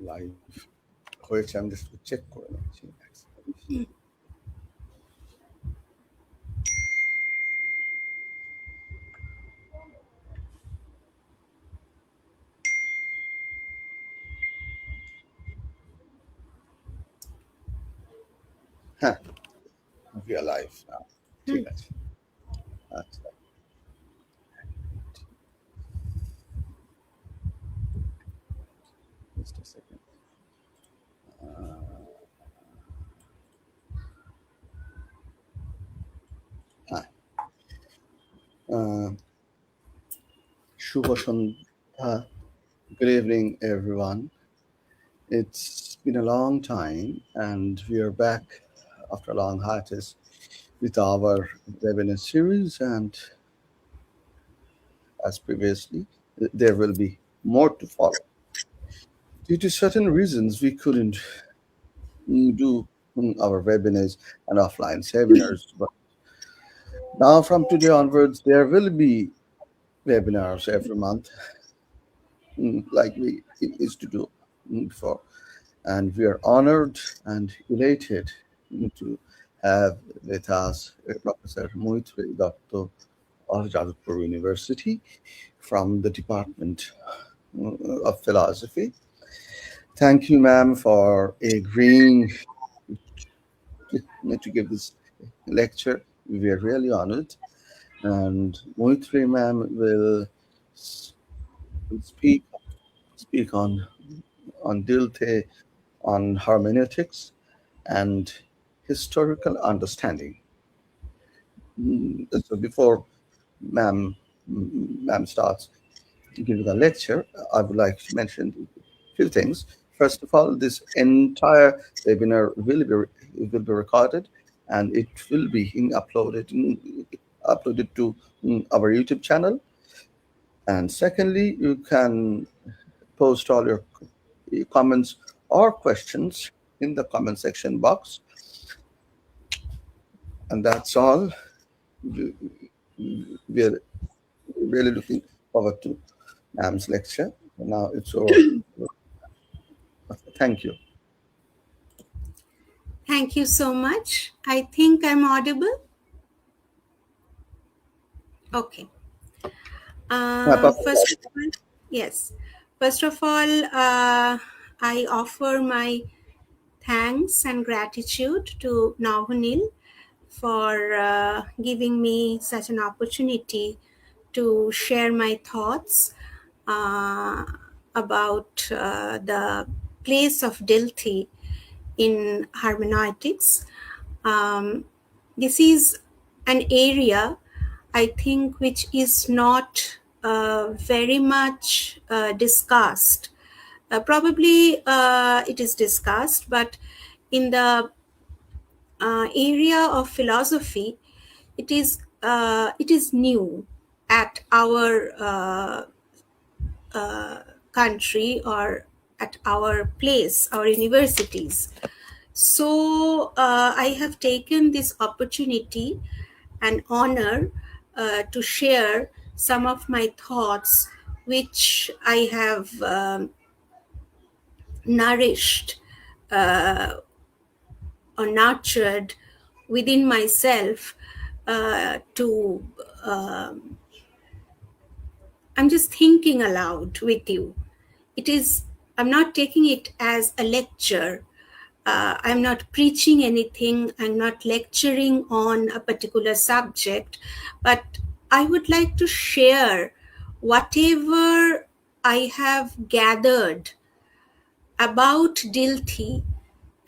Live হয়েছে, আমি just check করে নিচ্ছি। হ্যাঁ, we are live now. ঠিক আছে, আচ্ছা। Just a second. Shubha Sandhya. Good evening, everyone. It's been a long time, and we are back after a long hiatus with our webinar series. And as previously, there will be more to follow. Due to certain reasons, we couldn't do our webinars and offline seminars. But now, from today onwards, there will be webinars every month, like we used to do before. And we are honored and elated to have with us Professor Maitrayee Dutta of Jadavpur University from the Department of Philosophy. Thank you, ma'am, for agreeing to give this lecture. We are really honored. And Maitrayee, ma'am, will speak on Dilthey, on hermeneutics and historical understanding. So before ma'am starts giving a lecture, I would like to mention a few things. First of all, this entire webinar will be recorded, and it will be uploaded to our YouTube channel. And secondly, you can post all your comments or questions in the comment section box. And that's all. We are really looking forward to ma'am's lecture. Now it's over. Thank you. Thank you so much. I think I'm audible. Okay. First of all, I offer my thanks and gratitude to Navonil for giving me such an opportunity to share my thoughts about the place of Dilthey in hermeneutics. This is an area, I think, which is not very much discussed. Probably it is discussed, but in the area of philosophy, it is new at our country or at our place, our universities. So I have taken this opportunity and honor to share some of my thoughts, which I have nourished or nurtured within myself to I'm just thinking aloud with you. I'm not taking it as a lecture. I'm not preaching anything. I'm not lecturing on a particular subject, but I would like to share whatever I have gathered about Dilthey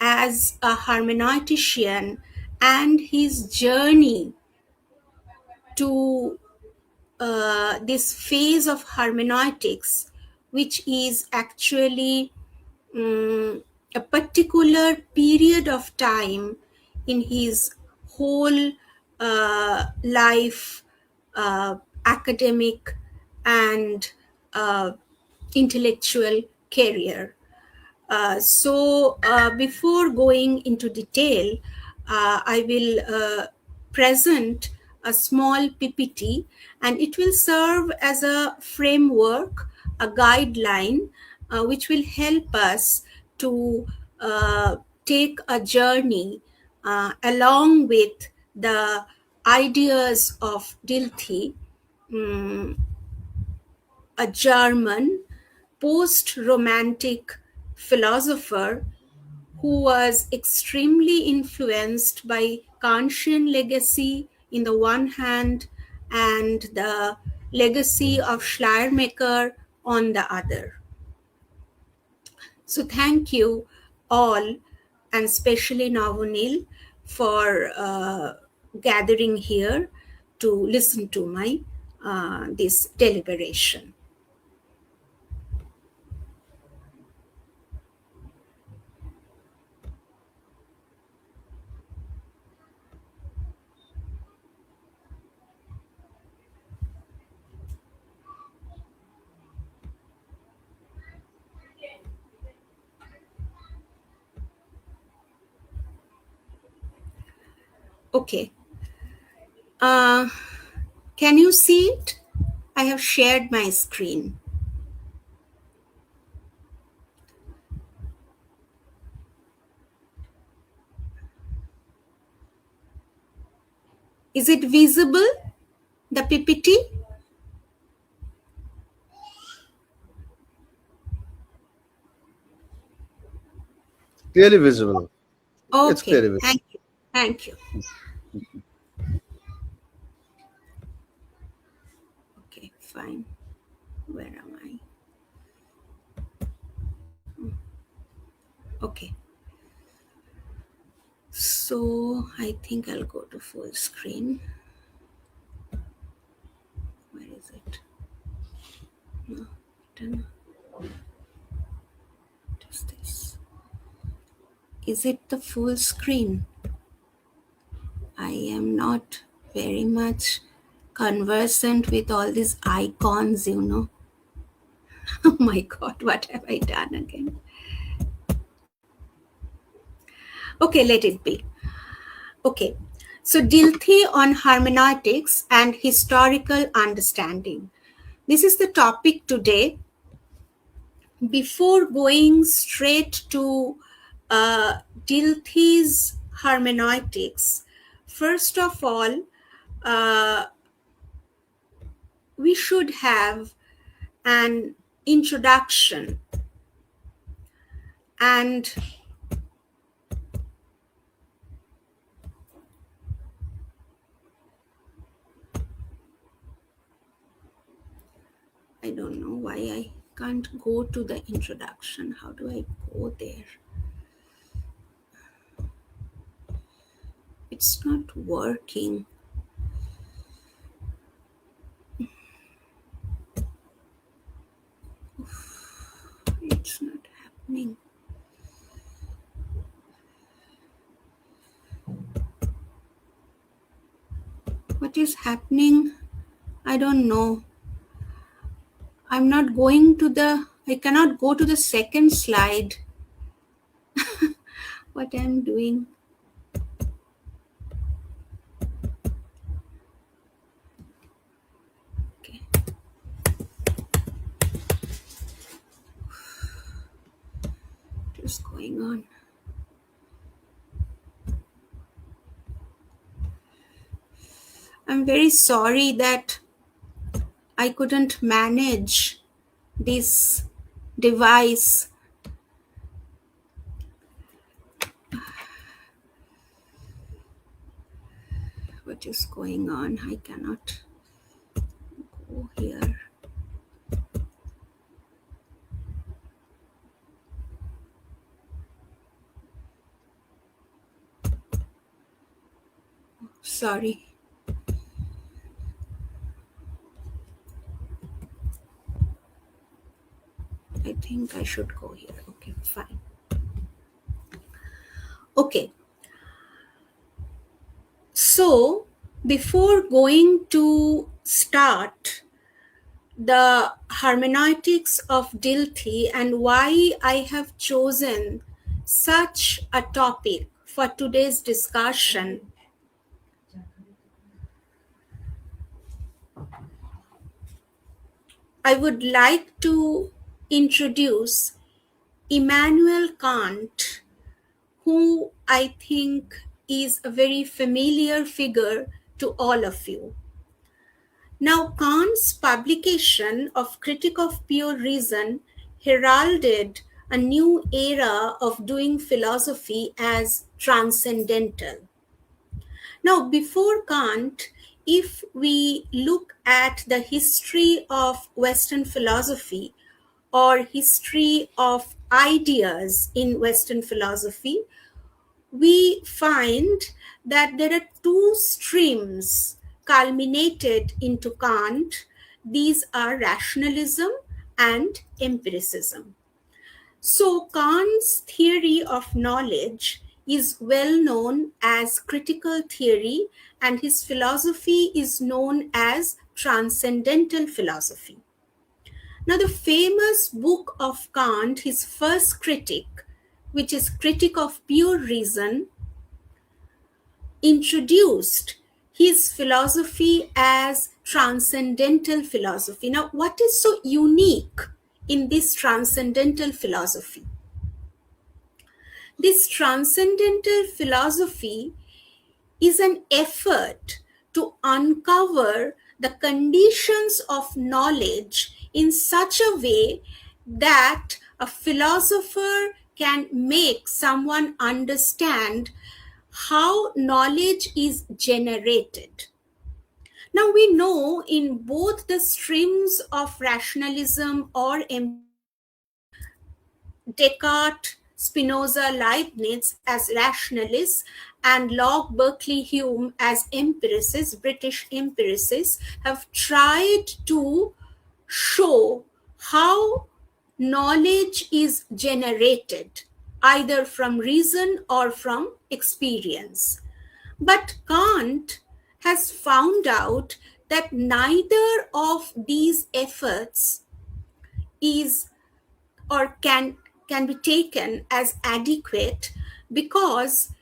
as a hermeneutician and his journey to this phase of hermeneutics, which is actually a particular period of time in his whole life, academic and intellectual career. So before going into detail, I will present a small PPT, and it will serve as a framework, a guideline which will help us to take a journey along with the ideas of Dilthey, mm, a German post romantic philosopher who was extremely influenced by Kantian legacy in the one hand and the legacy of Schleiermacher on the other. So thank you all, and especially Navonil, for gathering here to listen to my this deliberation. Okay. Uh, can you see it? I have shared my screen. Is it visible, the PPT? Clearly visible. It's Okay, clearly visible. thank you. Thank you. Okay, fine. Where am I? Okay. So I think I'll go to full screen. Where is it? No, what is this? Is it the full screen? I am not very much conversant with all these icons, you know. Oh my God, what have I done again? Okay, let it be. Okay, so Dilthey on hermeneutics and historical understanding. This is the topic today. Before going straight to Dilthey's hermeneutics, first of all, uh, we should have an introduction, and I don't know why I can't go to the introduction. How do I go there? It's not working. It's not happening. What is happening? I don't know. I'm not going to the, I cannot go to the second slide. What I'm doing. Okay. What is going on? I'm very sorry that I couldn't manage this device. What is going on? I cannot go here. Sorry. I think I should go here. Okay, fine. Okay. So, before going to start the hermeneutics of Dilthey and why I have chosen such a topic for today's discussion, I would like to introduce Immanuel Kant, who I think is a very familiar figure to all of you. Now, Kant's publication of Critique of Pure Reason heralded a new era of doing philosophy as transcendental. Now, before Kant, if we look at the history of Western philosophy or history of ideas in Western philosophy, we find that there are two streams culminated into Kant. These are rationalism and empiricism. So, Kant's theory of knowledge is well known as critical theory, and his philosophy is known as transcendental philosophy. Now, the famous book of Kant, his first critique, which is Critique of Pure Reason, introduced his philosophy as transcendental philosophy. Now, what is so unique in this transcendental philosophy? This transcendental philosophy is an effort to uncover the conditions of knowledge in such a way that a philosopher can make someone understand how knowledge is generated. Now, we know in both the streams of rationalism or Descartes, Spinoza, Leibniz as rationalists, and Locke, Berkeley, Hume as empiricists, British empiricists, have tried to show how knowledge is generated, either from reason or from experience. But Kant has found out that neither of these efforts is or can be taken as adequate, because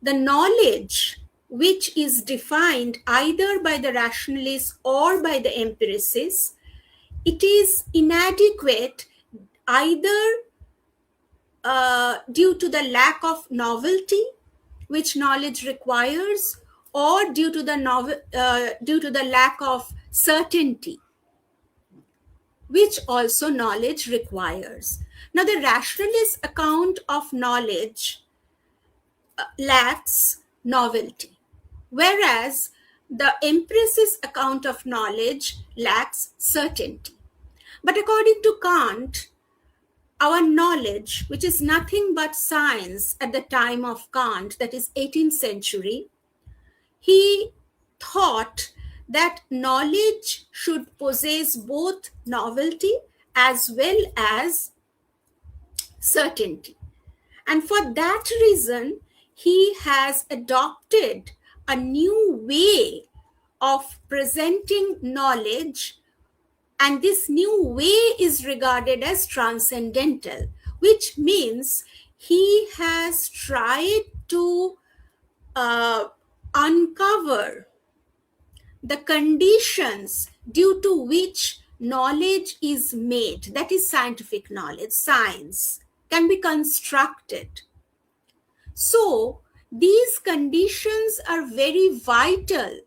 the knowledge which is defined either by the rationalists or by the empiricists, it is inadequate either due to the lack of novelty which knowledge requires, or due to the lack of certainty which also knowledge requires. Now, the rationalist account of knowledge lacks novelty, whereas the empiricist account of knowledge lacks certainty. But according to Kant, our knowledge, which is nothing but science at the time of Kant, that is 18th century, he thought that knowledge should possess both novelty as well as certainty. And for that reason, he has adopted a new way of presenting knowledge, and this new way is regarded as transcendental, which means he has tried to uncover the conditions due to which knowledge is made, that is scientific knowledge, science can be constructed. So these conditions are very vital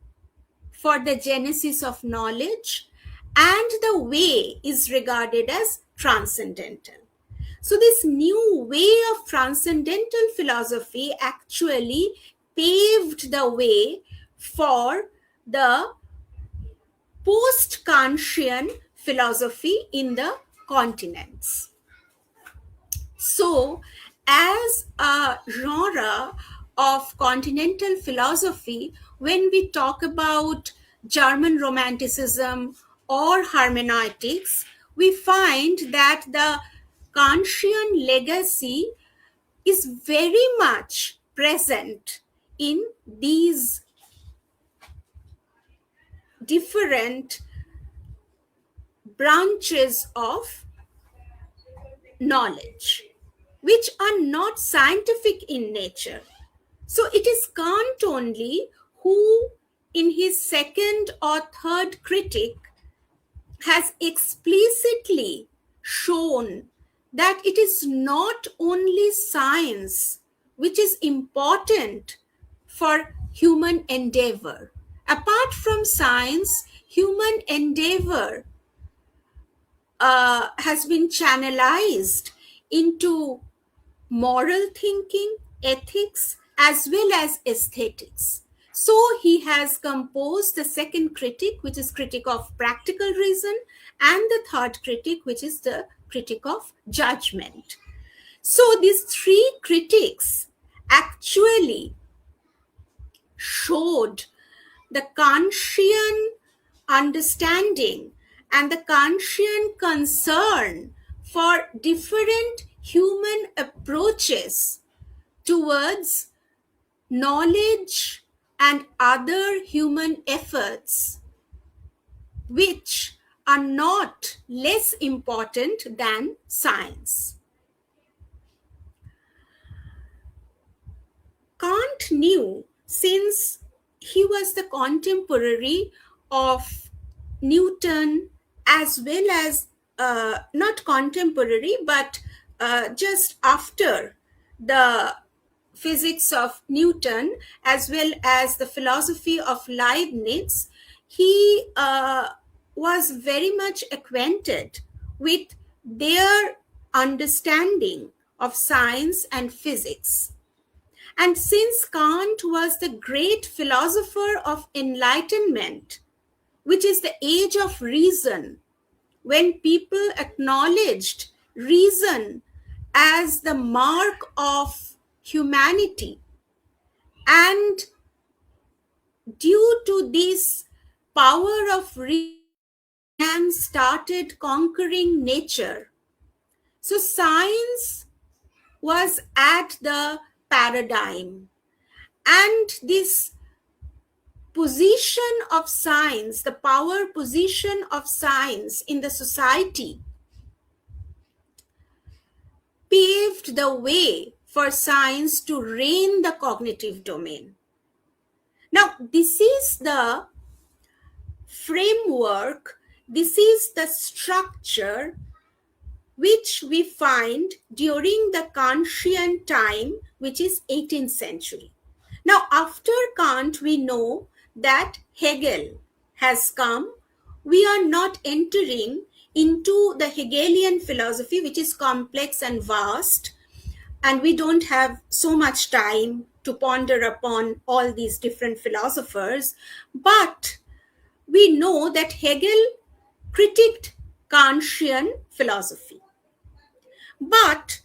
for the genesis of knowledge, and the way is regarded as transcendental. So this new way of transcendental philosophy actually paved the way for the post-Kantian philosophy in the continents. So, as a genre of continental philosophy, when we talk about German Romanticism or Hermeneutics, we find that the Kantian legacy is very much present in these different branches of knowledge, which are not scientific in nature. So it is Kant only who, in his second or third critique, has explicitly shown that it is not only science which is important for human endeavor. Apart from science, human endeavor has been channelized into moral thinking, ethics, as well as aesthetics. So he has composed the second critic, which is critic of practical reason, and the third critic, which is the critic of judgment. So these three critics actually showed the Kantian understanding and the Kantian concern for different human approaches towards knowledge and other human efforts, which are not less important than science. Kant knew, since he was the contemporary of Newton, as well as not contemporary, but just after the physics of Newton, as well as the philosophy of Leibniz, he was very much acquainted with their understanding of science and physics. And since Kant was the great philosopher of enlightenment, which is the age of reason, when people acknowledged reason as the mark of humanity, and due to this power of reason, man started conquering nature. So science was at the paradigm. And this position of science, the power position of science in the society, paved the way for science to reign the cognitive domain. Now, this is the framework, this is the structure which we find during the Kantian time, which is 18th century. Now, after Kant, we know that Hegel has come. We are not entering into the Hegelian philosophy, which is complex and vast, and we don't have so much time to ponder upon all these different philosophers. But we know that Hegel critiqued Kantian philosophy. But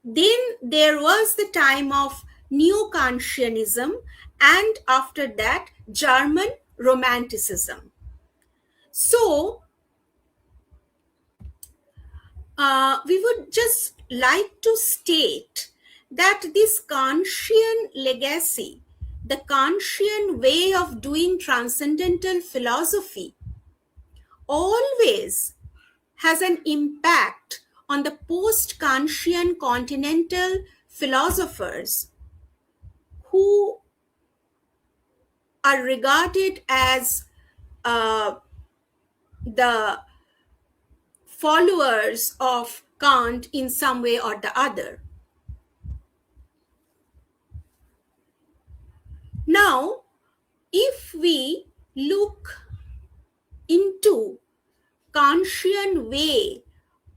then there was the time of neo-Kantianism, and after that, German Romanticism. So, we would just like to state that this Kantian legacy, the Kantian way of doing transcendental philosophy, always has an impact on the post-Kantian continental philosophers who are regarded as the followers of Kant in some way or the other. Now, if we look into Kantian way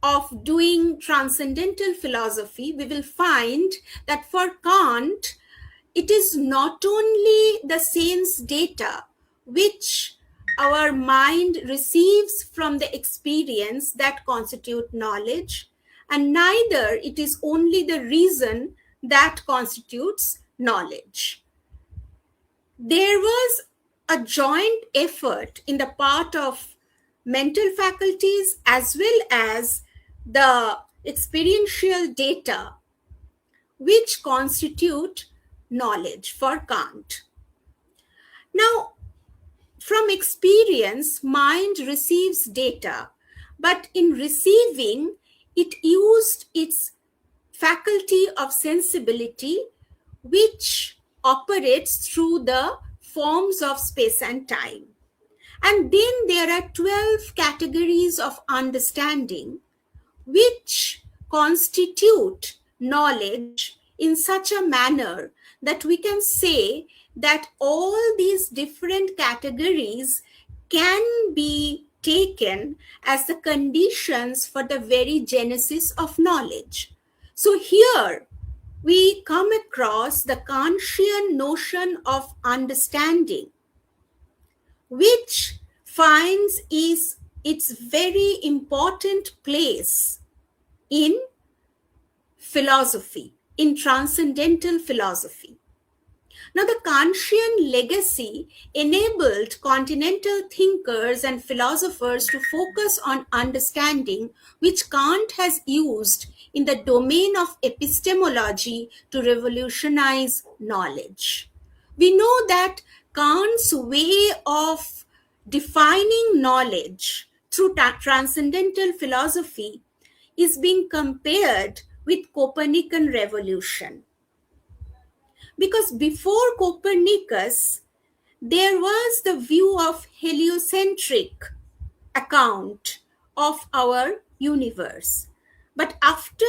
of doing transcendental philosophy, we will find that for Kant, it is not only the sense data which our mind receives from the experience that constitute knowledge, and neither it is only the reason that constitutes knowledge. There was a joint effort in the part of mental faculties as well as the experiential data which constitute knowledge for Kant. Now, from experience, mind receives data, but in receiving, it used its faculty of sensibility, which operates through the forms of space and time. And then there are 12 categories of understanding, which constitute knowledge in such a manner that we can say that all these different categories can be taken as the conditions for the very genesis of knowledge. So here we come across the Kantian notion of understanding, which finds is its very important place in philosophy, in transcendental philosophy. Now, the Kantian legacy enabled continental thinkers and philosophers to focus on understanding, which Kant has used in the domain of epistemology to revolutionize knowledge. We know that Kant's way of defining knowledge through transcendental philosophy is being compared with Copernican revolution, because before Copernicus, there was the view of heliocentric account of our universe. But after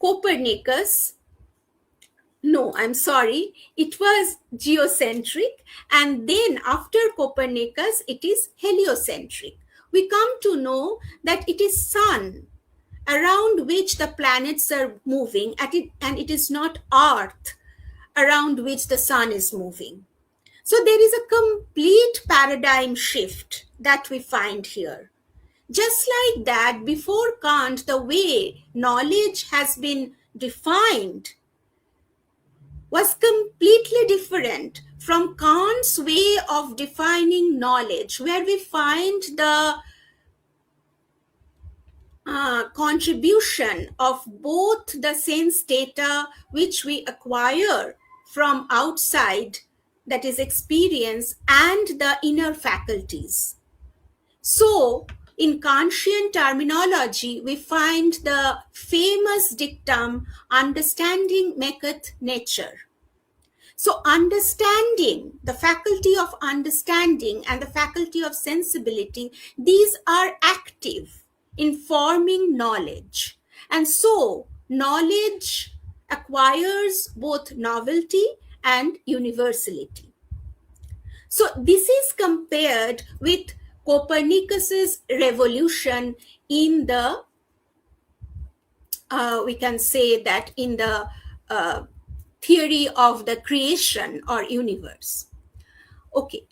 Copernicus, no, I'm sorry, it was geocentric. And then after Copernicus, it is heliocentric. We come to know that it is sun around which the planets are moving, and it is not earth around which the sun is moving. So there is a complete paradigm shift that we find here. Just like that, before Kant, the way knowledge has been defined was completely different from Kant's way of defining knowledge, where we find the contribution of both the sense data which we acquire from outside, that is experience, and the inner faculties. So in Kantian terminology, we find the famous dictum, understanding maketh nature. So understanding, the faculty of understanding and the faculty of sensibility, these are active in forming knowledge. And so knowledge acquires both novelty and universality. So this is compared with Copernicus's revolution in the, we can say that in the theory of the creation or universe. Okay,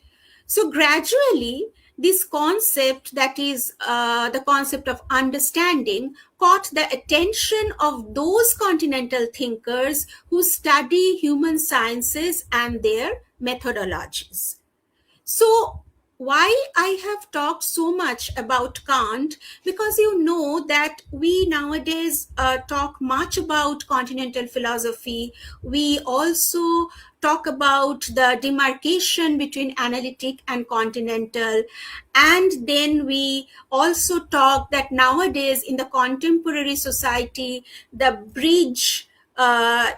so gradually this concept, that is the concept of understanding, caught the attention of those continental thinkers who study human sciences and their methodologies. So why I have talked so much about Kant, because you know that we nowadays talk much about continental philosophy. We also talk about the demarcation between analytic and continental. And then we also talk that nowadays in the contemporary society, the bridge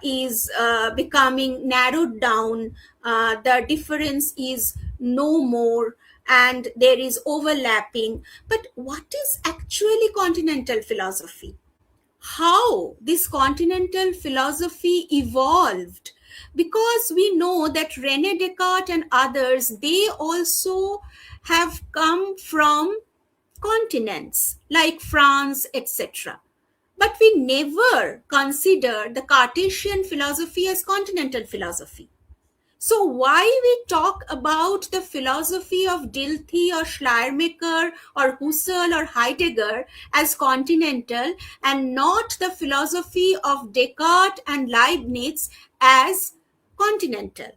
is becoming narrowed down. The difference is no more, and there is overlapping. But what is actually continental philosophy? How this continental philosophy evolved? Because we know that Rene Descartes and others, they also have come from continents like France, etc. But we never consider the Cartesian philosophy as continental philosophy. So why we talk about the philosophy of Dilthey or Schleiermacher or Husserl or Heidegger as continental, and not the philosophy of Descartes and Leibniz as continental?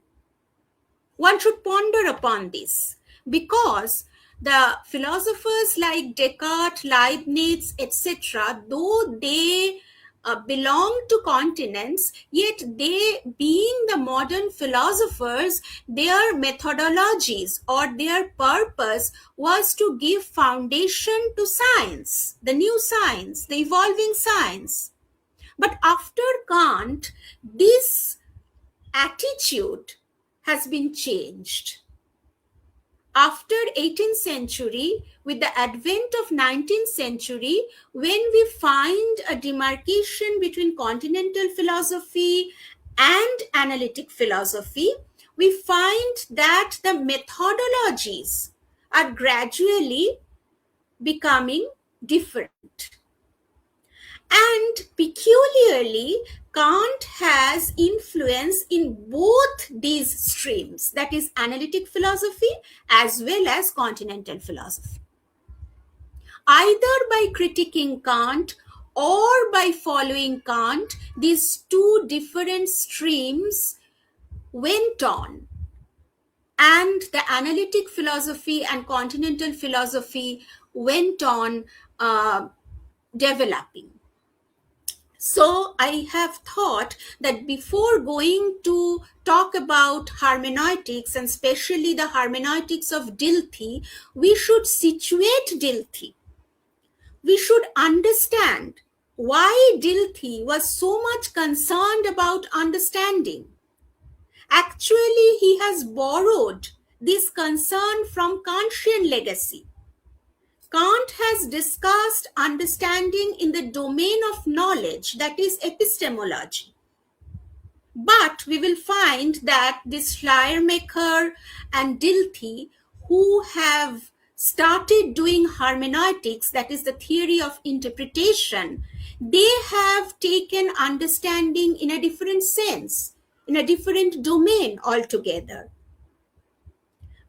One should ponder upon this, because the philosophers like Descartes, Leibniz, etc., though they belong to continents, yet they, being the modern philosophers, their methodologies or their purpose was to give foundation to science, the new science, the evolving science. But after Kant, this attitude has been changed. after 18th century, with the advent of 19th century, when we find a demarcation between continental philosophy and analytic philosophy, we find that the methodologies are gradually becoming different. And peculiarly, Kant has influence in both these streams, that is, analytic philosophy as well as continental philosophy. Either by critiquing Kant or by following Kant, these two different streams went on, and the analytic philosophy and continental philosophy went on developing. So I have thought that before going to talk about hermeneutics, and especially the hermeneutics of Dilthey, we should situate Dilthey. We should understand why Dilthey was so much concerned about understanding. Actually, he has borrowed this concern from Kantian legacy. Kant has discussed understanding in the domain of knowledge, that is epistemology. But we will find that this Schleiermacher and Dilthey, who have started doing hermeneutics, that is the theory of interpretation, they have taken understanding in a different sense, in a different domain altogether.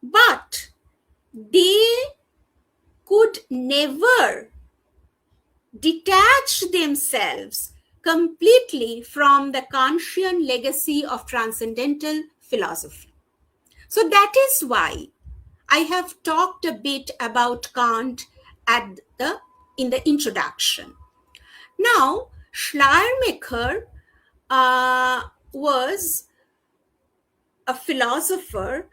But they could never detach themselves completely from the Kantian legacy of transcendental philosophy. So that is why I have talked a bit about Kant in the introduction. Now, Schleiermacher was a philosopher,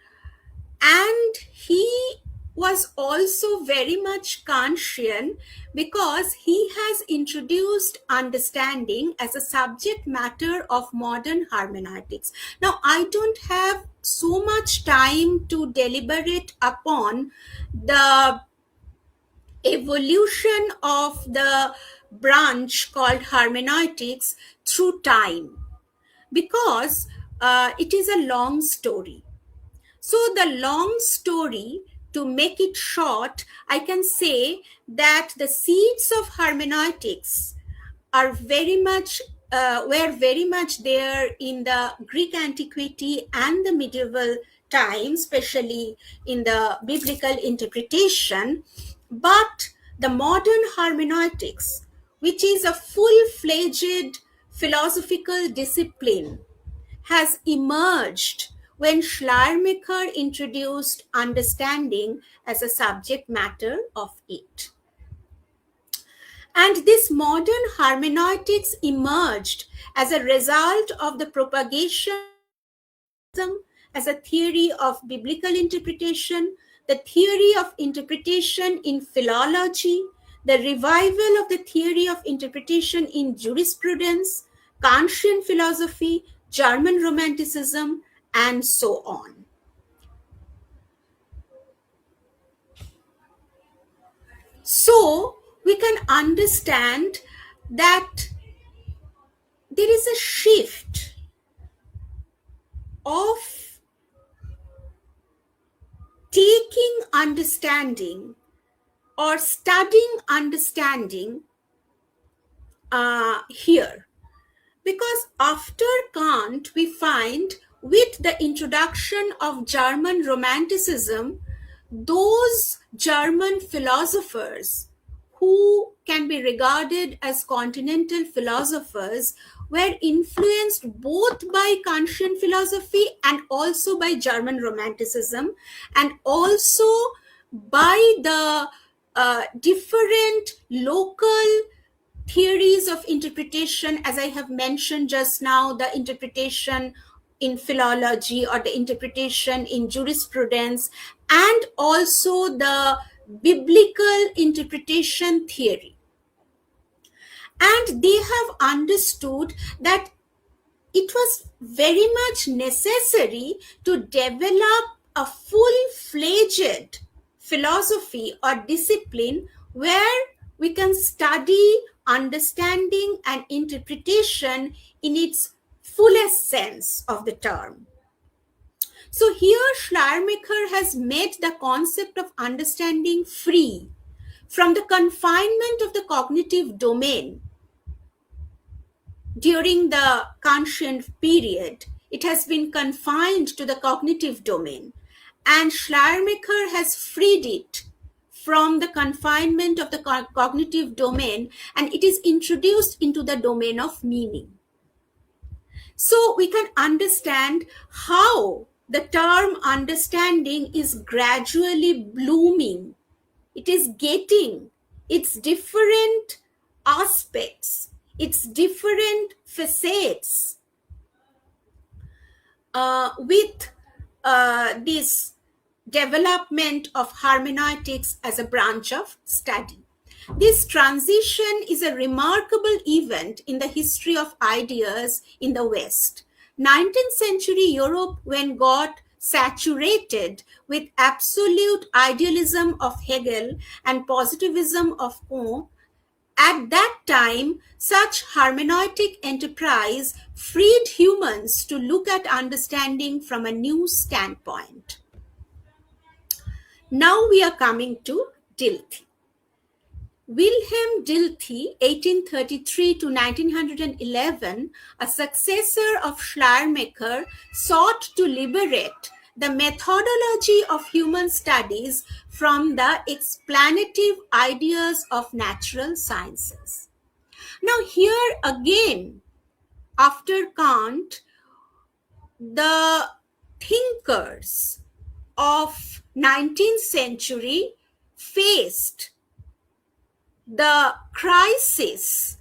and he was also very much Kantian because he has introduced understanding as a subject matter of modern hermeneutics. Now, I don't have so much time to deliberate upon the evolution of the branch called hermeneutics through time, because it is a long story. So, the long story, to make it short, I can say that the seeds of hermeneutics are very much were very much there in the Greek antiquity and the medieval times, especially in the biblical interpretation. But the modern hermeneutics, which is a full-fledged philosophical discipline, has emerged when Schleiermacher introduced understanding as a subject matter of it. And this modern hermeneutics emerged as a result of the propagation as a theory of biblical interpretation, the theory of interpretation in philology, the revival of the theory of interpretation in jurisprudence, Kantian philosophy, German Romanticism, and so on. So we can understand that there is a shift of taking understanding or studying understanding here. Because after Kant, we find with the introduction of German Romanticism, those German philosophers who can be regarded as continental philosophers were influenced both by Kantian philosophy and also by German Romanticism, and also by the different local theories of interpretation, as I have mentioned just now, the interpretation in philology or the interpretation in jurisprudence, and also the biblical interpretation theory. And they have understood that it was very much necessary to develop a full-fledged philosophy or discipline where we can study understanding and interpretation in its fullest sense of the term. So here Schleiermacher has made the concept of understanding free from the confinement of the cognitive domain. During the Kantian period, it has been confined to the cognitive domain, and Schleiermacher has freed it from the confinement of the cognitive domain, and it is introduced into the domain of meaning. So we can understand how the term understanding is gradually blooming. It is getting its different aspects, its different facets with this development of hermeneutics as a branch of study. This transition is a remarkable event in the history of ideas in the West. 19th century Europe, when got saturated with absolute idealism of Hegel and positivism of Kant, at that time, such hermeneutic enterprise freed humans to look at understanding from a new standpoint. Now we are coming to Dilthey. Wilhelm Dilthey, 1833 to 1911, a successor of Schleiermacher, sought to liberate the methodology of human studies from the explanative ideas of natural sciences. Now, here again, after Kant, the thinkers of 19th century faced the crisis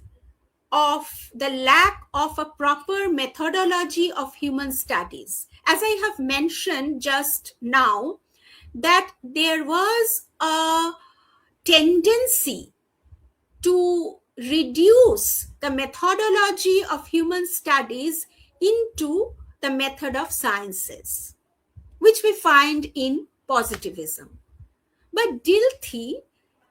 of the lack of a proper methodology of human studies. As I have mentioned just now, that there was a tendency to reduce the methodology of human studies into the method of sciences, which we find in positivism. But Dilthey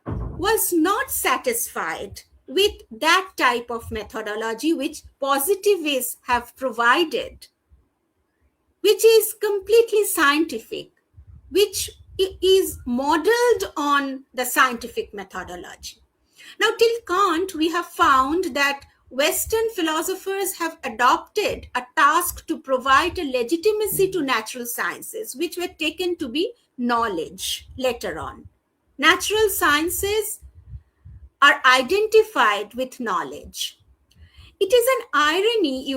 was not satisfied with that type of methodology which positivists have provided, which is completely scientific, which is modeled on the scientific methodology. Now, till Kant, we have found that Western philosophers have adopted a task to provide a legitimacy to natural sciences, which were taken to be knowledge later on. Natural sciences are identified with knowledge. It is an irony,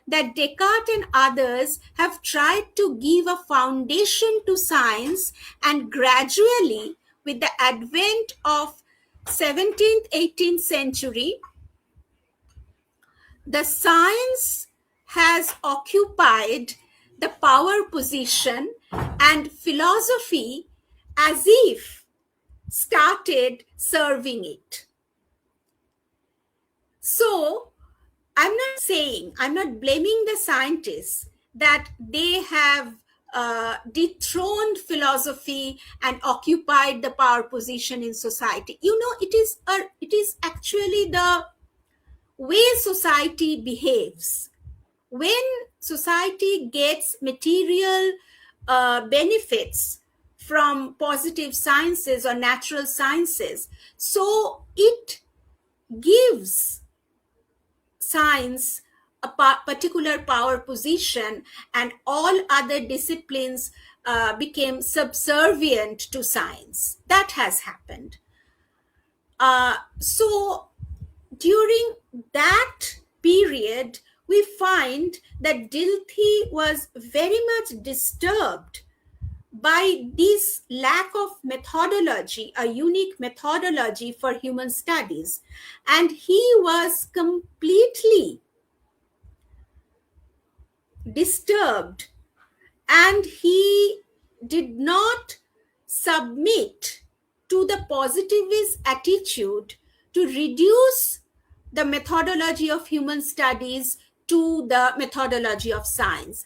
that Descartes and others have tried to give a foundation to science, and gradually, with the advent of 17th, 18th century, the science has occupied the power position, and philosophy as if started serving it. So, I'm not blaming the scientists that they have dethroned philosophy and occupied the power position in society. It is actually the way society behaves. When society gets material benefits from positive sciences or natural sciences, so it gives science a particular power position, and all other disciplines became subservient to science. That has happened. So during that period, we find that Dilthey was very much disturbed by this lack of methodology, a unique methodology for human studies. And he was completely disturbed, and he did not submit to the positivist attitude to reduce the methodology of human studies to the methodology of science.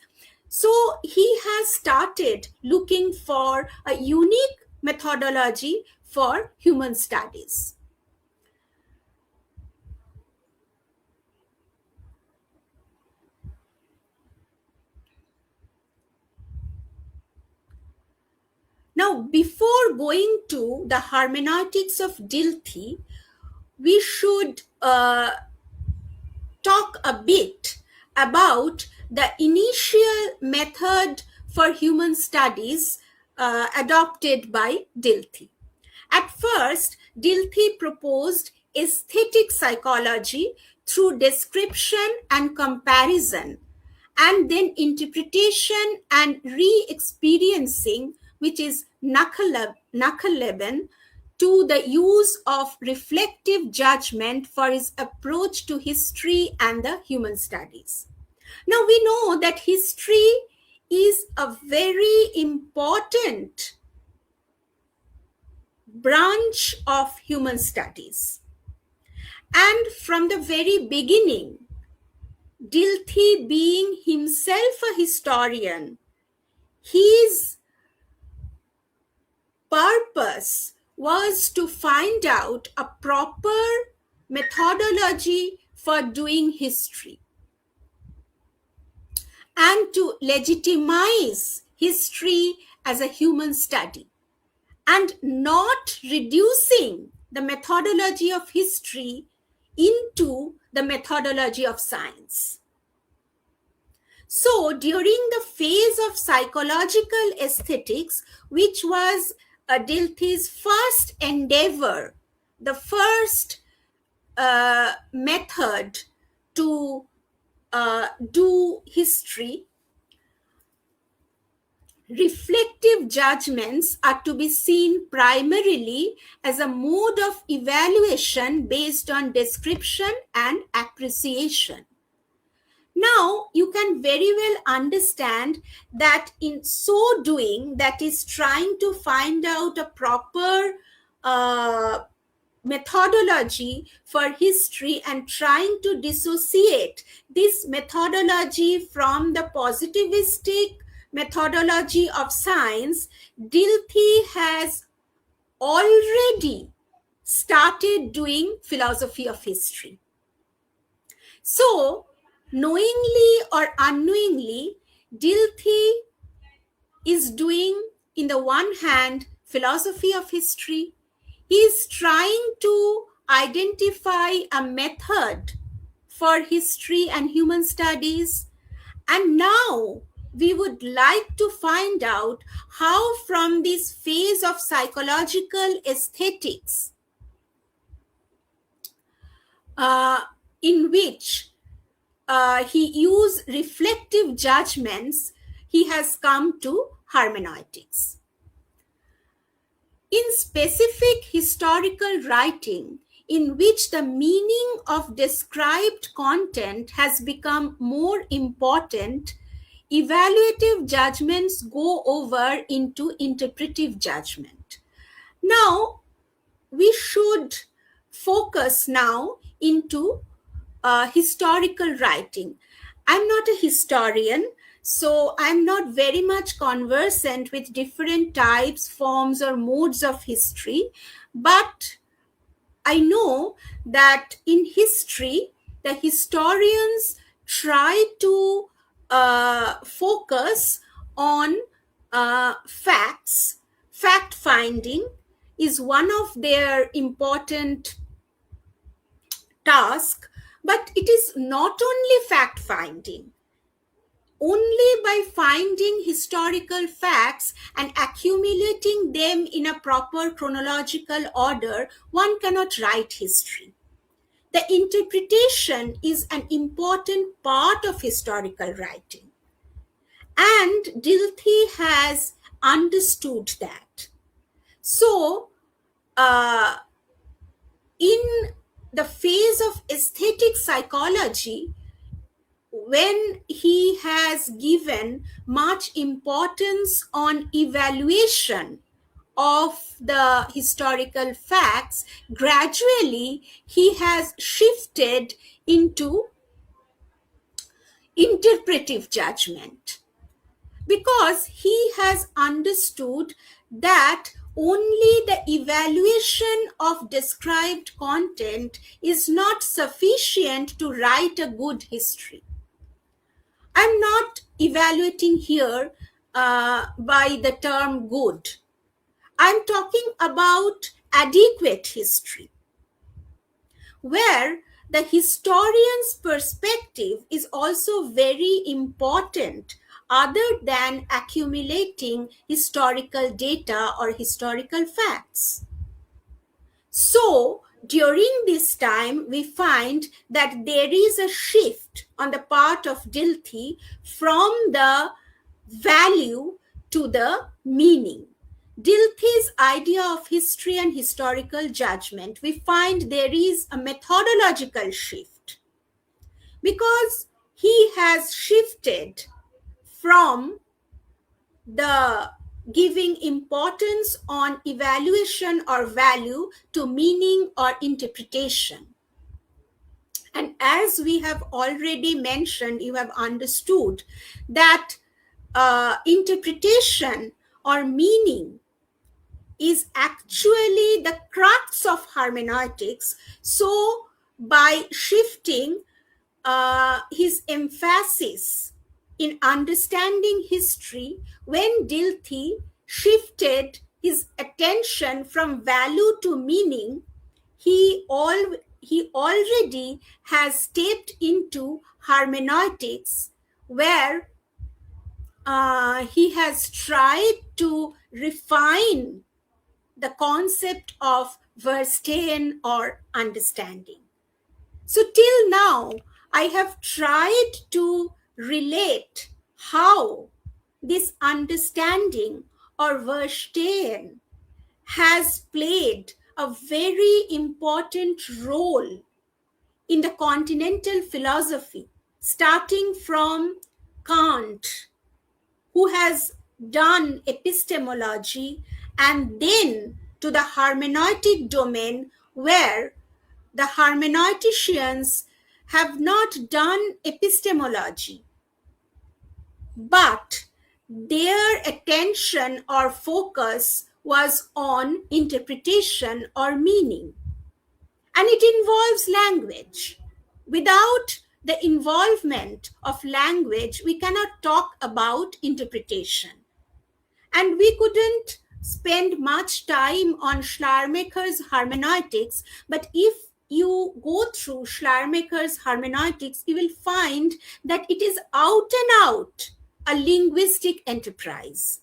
So he has started looking for a unique methodology for human studies. Now, before going to the hermeneutics of Dilthey, we should talk a bit about the initial method for human studies adopted by Dilthey. At first, Dilthey proposed aesthetic psychology through description and comparison, and then interpretation and re-experiencing, which is Nachleben, to the use of reflective judgment for his approach to history and the human studies. Now we know that history is a very important branch of human studies. And from the very beginning, Dilthey being himself a historian, his purpose was to find out a proper methodology for doing history and to legitimize history as a human study, and not reducing the methodology of history into the methodology of science. So, during the phase of psychological aesthetics, which was Dilthey's first endeavor, the first method to do history, reflective judgments are to be seen primarily as a mode of evaluation based on description and appreciation. Now, you can very well understand that in so doing, that is trying to find out a proper methodology for history and trying to dissociate this methodology from the positivistic methodology of science, Dilthey has already started doing philosophy of history. So, knowingly or unknowingly, Dilthey is doing, in the one hand, philosophy of history. He is trying to identify a method for history and human studies. And now we would like to find out how, from this phase of psychological aesthetics, in which he used reflective judgments, he has come to hermeneutics. In specific historical writing, in which the meaning of described content has become more important, evaluative judgments go over into interpretive judgment. Now, we should focus now into historical writing. I'm not a historian, so I'm not very much conversant with different types, forms, or modes of history, but I know that in history, the historians try to focus on facts. Fact finding is one of their important task, but it is not only fact finding. Only by finding historical facts and accumulating them in a proper chronological order, one cannot write history. The interpretation is an important part of historical writing. And Dilthey has understood that. So, in the phase of aesthetic psychology, when he has given much importance on evaluation of the historical facts, gradually he has shifted into interpretive judgment. because he has understood that only the evaluation of described content is not sufficient to write a good history. I'm not evaluating here by the term good. I'm talking about adequate history, where the historian's perspective is also very important, other than accumulating historical data or historical facts. So, during this time, we find that there is a shift on the part of Dilthey from the value to the meaning. Dilthey's idea of history and historical judgment, we find there is a methodological shift because he has shifted from the giving importance on evaluation or value to meaning or interpretation. And as we have already mentioned, you have understood that interpretation or meaning is actually the crux of hermeneutics. So, by shifting his emphasis in understanding history, when Dilthey shifted his attention from value to meaning, he already has stepped into hermeneutics, where he has tried to refine the concept of verstehen or understanding. So, till now, I have tried to relate how this understanding or verstehen has played a very important role in the continental philosophy, starting from Kant, who has done epistemology, and then to the hermeneutic domain, where the hermeneuticians have not done epistemology, but their attention or focus was on interpretation or meaning. And it involves language. Without the involvement of language, we cannot talk about interpretation. And we couldn't spend much time on Schleiermacher's hermeneutics, but if you go through Schleiermacher's hermeneutics, you will find that it is out and out a linguistic enterprise.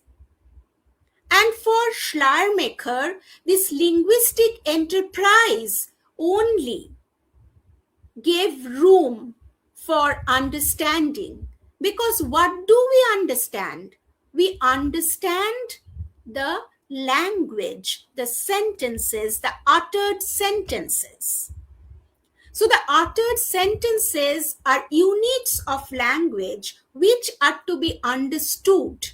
And for Schleiermacher, this linguistic enterprise only gave room for understanding. Because what do we understand? We understand the language, the sentences, the uttered sentences. So the uttered sentences are units of language which are to be understood.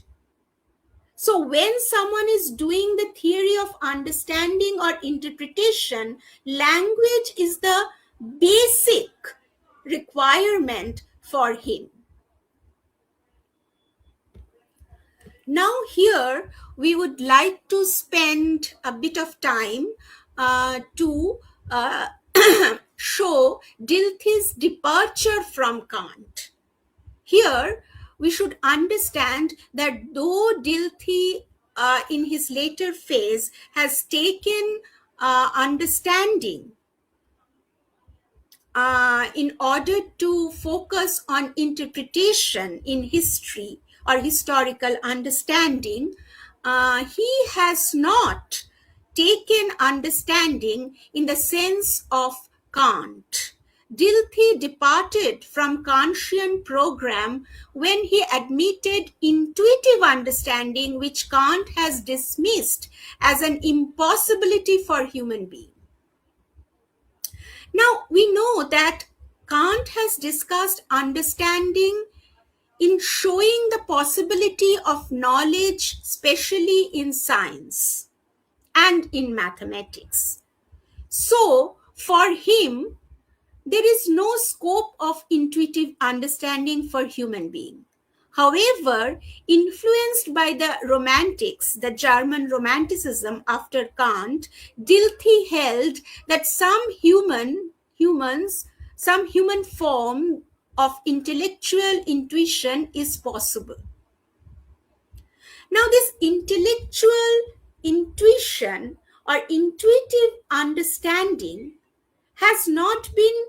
So when someone is doing the theory of understanding or interpretation, language is the basic requirement for him. Now, here we would like to spend a bit of time to show Dilthey's departure from Kant. Here, we should understand that though Dilthey, in his later phase, has taken understanding in order to focus on interpretation in history or historical understanding, he has not taken understanding in the sense of Kant. Dilthey departed from Kantian program when he admitted intuitive understanding, which Kant has dismissed as an impossibility for human beings. Now, we know that Kant has discussed understanding in showing the possibility of knowledge, especially in science and in mathematics. So, for him, there is no scope of intuitive understanding for human being. However, influenced by the Romantics, the German Romanticism after Kant, Dilthey held that some human form of intellectual intuition is possible. Now, this intellectual intuition or intuitive understanding has not been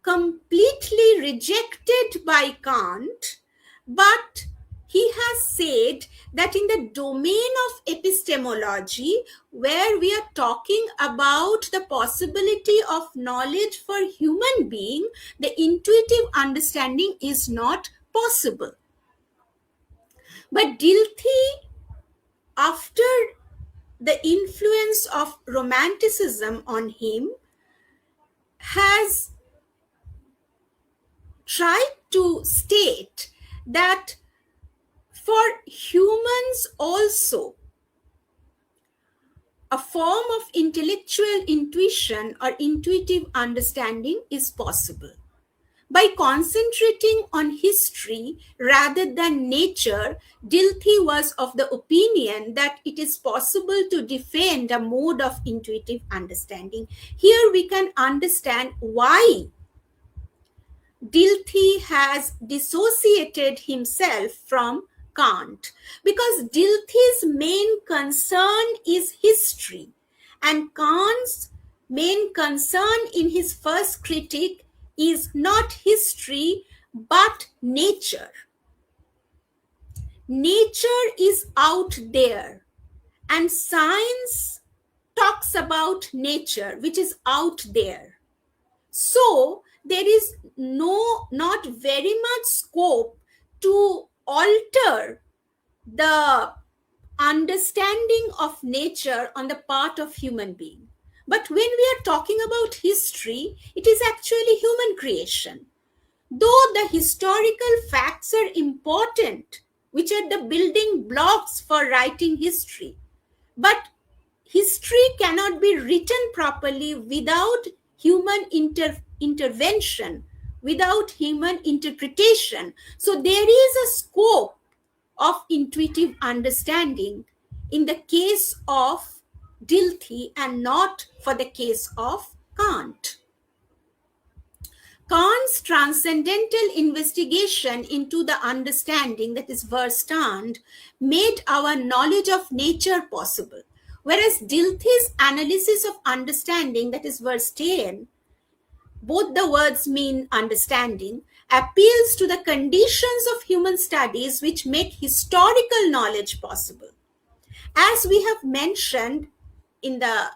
completely rejected by Kant, but he has said that in the domain of epistemology, where we are talking about the possibility of knowledge for human being, the intuitive understanding is not possible. But Dilthey, after the influence of Romanticism on him, has tried to state that for humans also, a form of intellectual intuition or intuitive understanding is possible. By concentrating on history rather than nature, Dilthey was of the opinion that it is possible to defend a mode of intuitive understanding. Here we can understand why Dilthey has dissociated himself from Kant, because Dilthey's main concern is history, and Kant's main concern in his first critique is not history but nature. Nature is out there, and science talks about nature, which is out there. So there is not very much scope to alter the understanding of nature on the part of human being. But when we are talking about history, it is actually human creation. Though the historical facts are important, which are the building blocks for writing history, but history cannot be written properly without human intervention, without human interpretation. So there is a scope of intuitive understanding in the case of Dilthey and not for the case of Kant. Kant's transcendental investigation into the understanding, that is Verstand, made our knowledge of nature possible, whereas Dilthey's analysis of understanding, that is Verstehen, both the words mean understanding, appeals to the conditions of human studies which make historical knowledge possible. As we have mentioned in the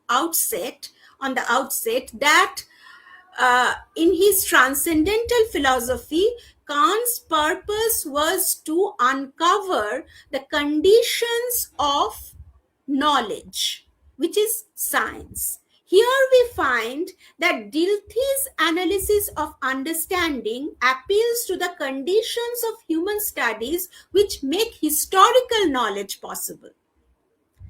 outset, that in his transcendental philosophy, Kant's purpose was to uncover the conditions of knowledge, which is science. Here we find that Dilthey's analysis of understanding appeals to the conditions of human studies which make historical knowledge possible.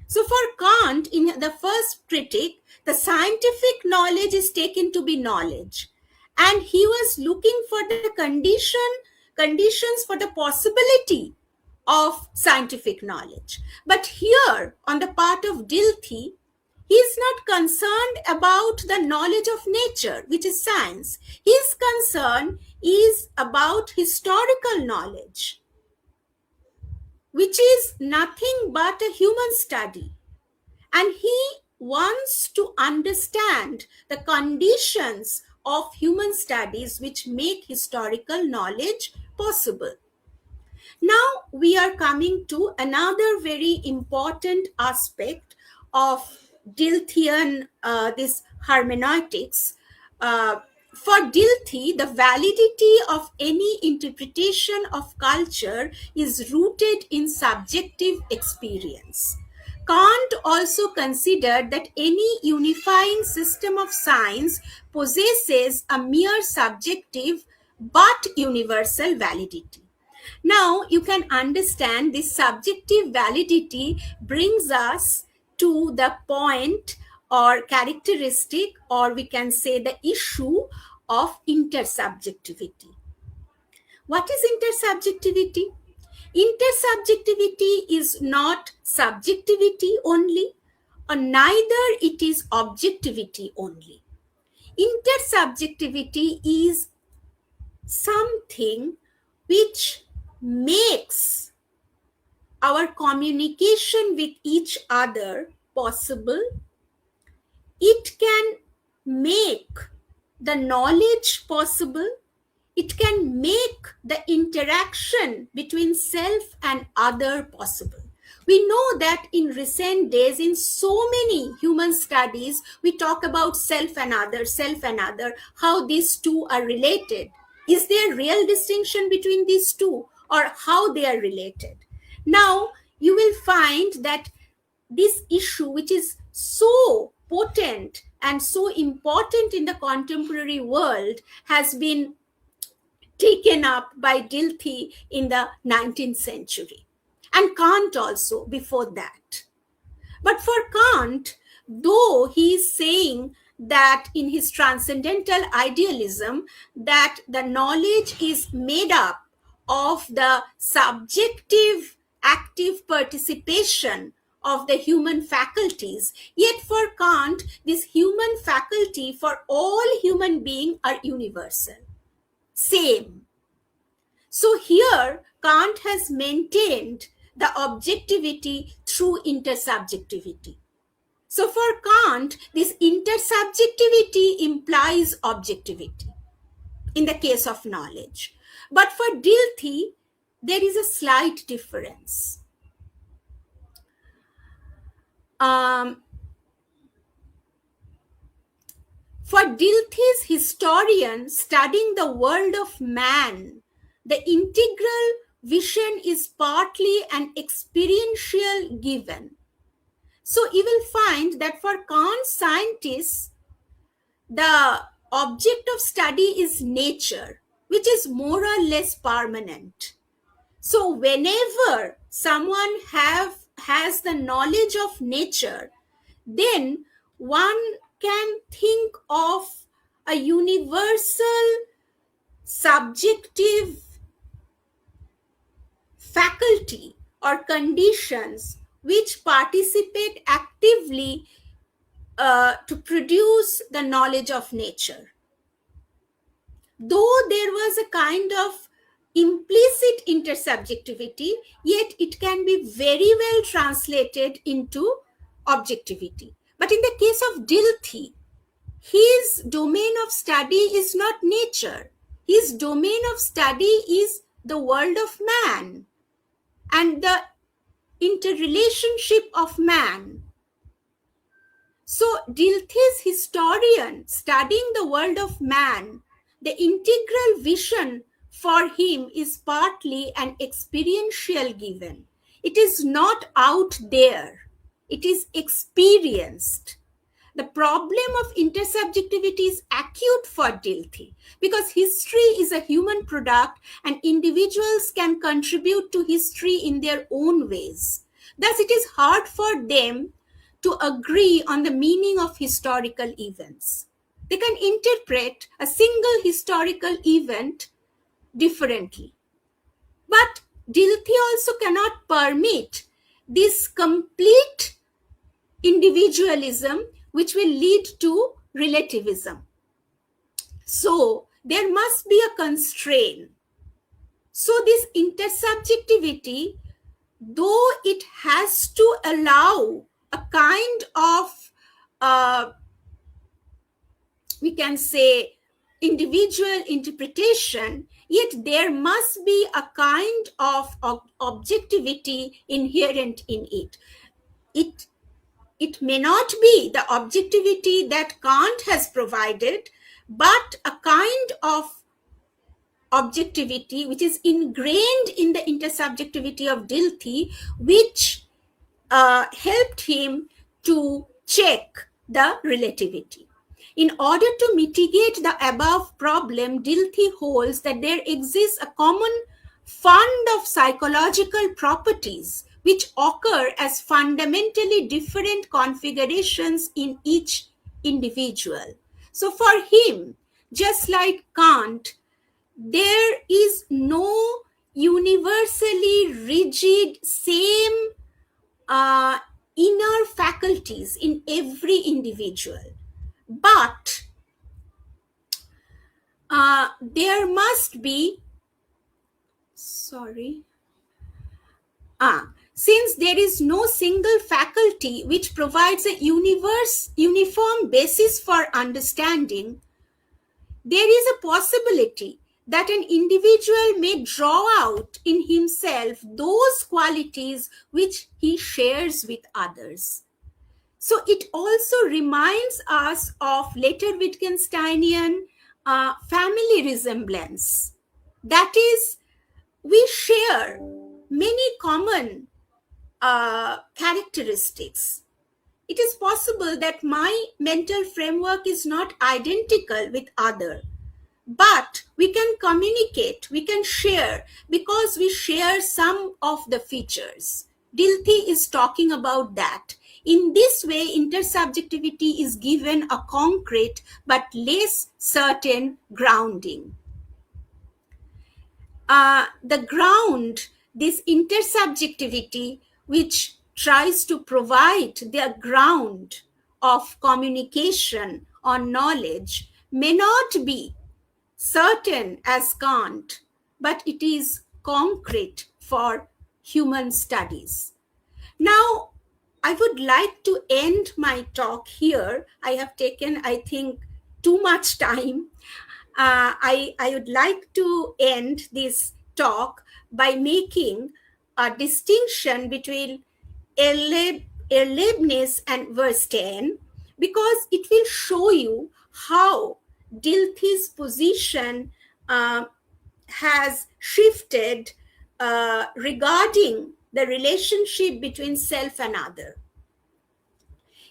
So for Kant, in the first critique, the scientific knowledge is taken to be knowledge. And he was looking for the conditions for the possibility of scientific knowledge. But here, on the part of Dilthey, he is not concerned about the knowledge of nature, which is science. His concern is about historical knowledge, which is nothing but a human study. And he wants to understand the conditions of human studies which make historical knowledge possible. Now we are coming to another very important aspect of Dilthean, this hermeneutics. For Dilthey, the validity of any interpretation of culture is rooted in subjective experience. Kant also considered that any unifying system of science possesses a mere subjective but universal validity. Now, you can understand this subjective validity brings us to the point or characteristic, or we can say the issue of intersubjectivity. What is intersubjectivity? Intersubjectivity is not subjectivity only, or neither it is objectivity only. Intersubjectivity is something which makes our communication with each other possible. It can make the knowledge possible. It can make the interaction between self and other possible. We know that in recent days, in so many human studies, we talk about self and other, how these two are related. Is there real distinction between these two, or how they are related? Now, you will find that this issue, which is so potent and so important in the contemporary world, has been taken up by Dilthey in the 19th century, and Kant also before that. But for Kant, though he is saying that in his transcendental idealism, that the knowledge is made up of the subjective active participation of the human faculties, yet for Kant, this human faculty for all human beings are universal, same. So here, Kant has maintained the objectivity through intersubjectivity. So for Kant, this intersubjectivity implies objectivity in the case of knowledge. But for Dilthey, there is a slight difference. Um, for Dilthey's historian studying the world of man, the integral vision is partly an experiential given. So you will find that for Kant's scientists, the object of study is nature, which is more or less permanent. So whenever someone has the knowledge of nature, then one can think of a universal subjective faculty or conditions which participate actively to produce the knowledge of nature. Though there was a kind of implicit intersubjectivity, yet it can be very well translated into objectivity. But in the case of Dilthey, his domain of study is not nature. His domain of study is the world of man and the interrelationship of man. So Dilthey's historian studying the world of man, the integral vision for him is partly an experiential given. It is not out there. It is experienced. The problem of intersubjectivity is acute for Dilthey because history is a human product and individuals can contribute to history in their own ways. Thus, it is hard for them to agree on the meaning of historical events. They can interpret a single historical event differently. But Dilthey also cannot permit this complete individualism which will lead to relativism. So there must be a constraint. So this intersubjectivity, though it has to allow a kind of, we can say, individual interpretation, yet there must be a kind of objectivity inherent in it. It may not be the objectivity that Kant has provided, but a kind of objectivity which is ingrained in the intersubjectivity of Dilthey, which helped him to check the relativity. In order to mitigate the above problem, Dilthey holds that there exists a common fund of psychological properties which occur as fundamentally different configurations in each individual. So for him, just like Kant, there is no universally rigid same uh, inner faculties in every individual, but there must be, sorry, since there is no single faculty which provides a uniform basis for understanding, there is a possibility that an individual may draw out in himself those qualities which he shares with others. So it also reminds us of later Wittgensteinian family resemblance. That is, we share many common characteristics. It is possible that my mental framework is not identical with other, but we can communicate, we can share because we share some of the features. Dilthey is talking about that. In this way, intersubjectivity is given a concrete but less certain grounding. The ground, this intersubjectivity, which tries to provide the ground of communication or knowledge, may not be certain as Kant, but it is concrete for human studies. Now, I would like to end my talk here. I have taken, I think, too much time. I would like to end this talk by making a distinction between Erlebnis and Verstehen, because it will show you how Dilthey's position has shifted regarding the relationship between self and other.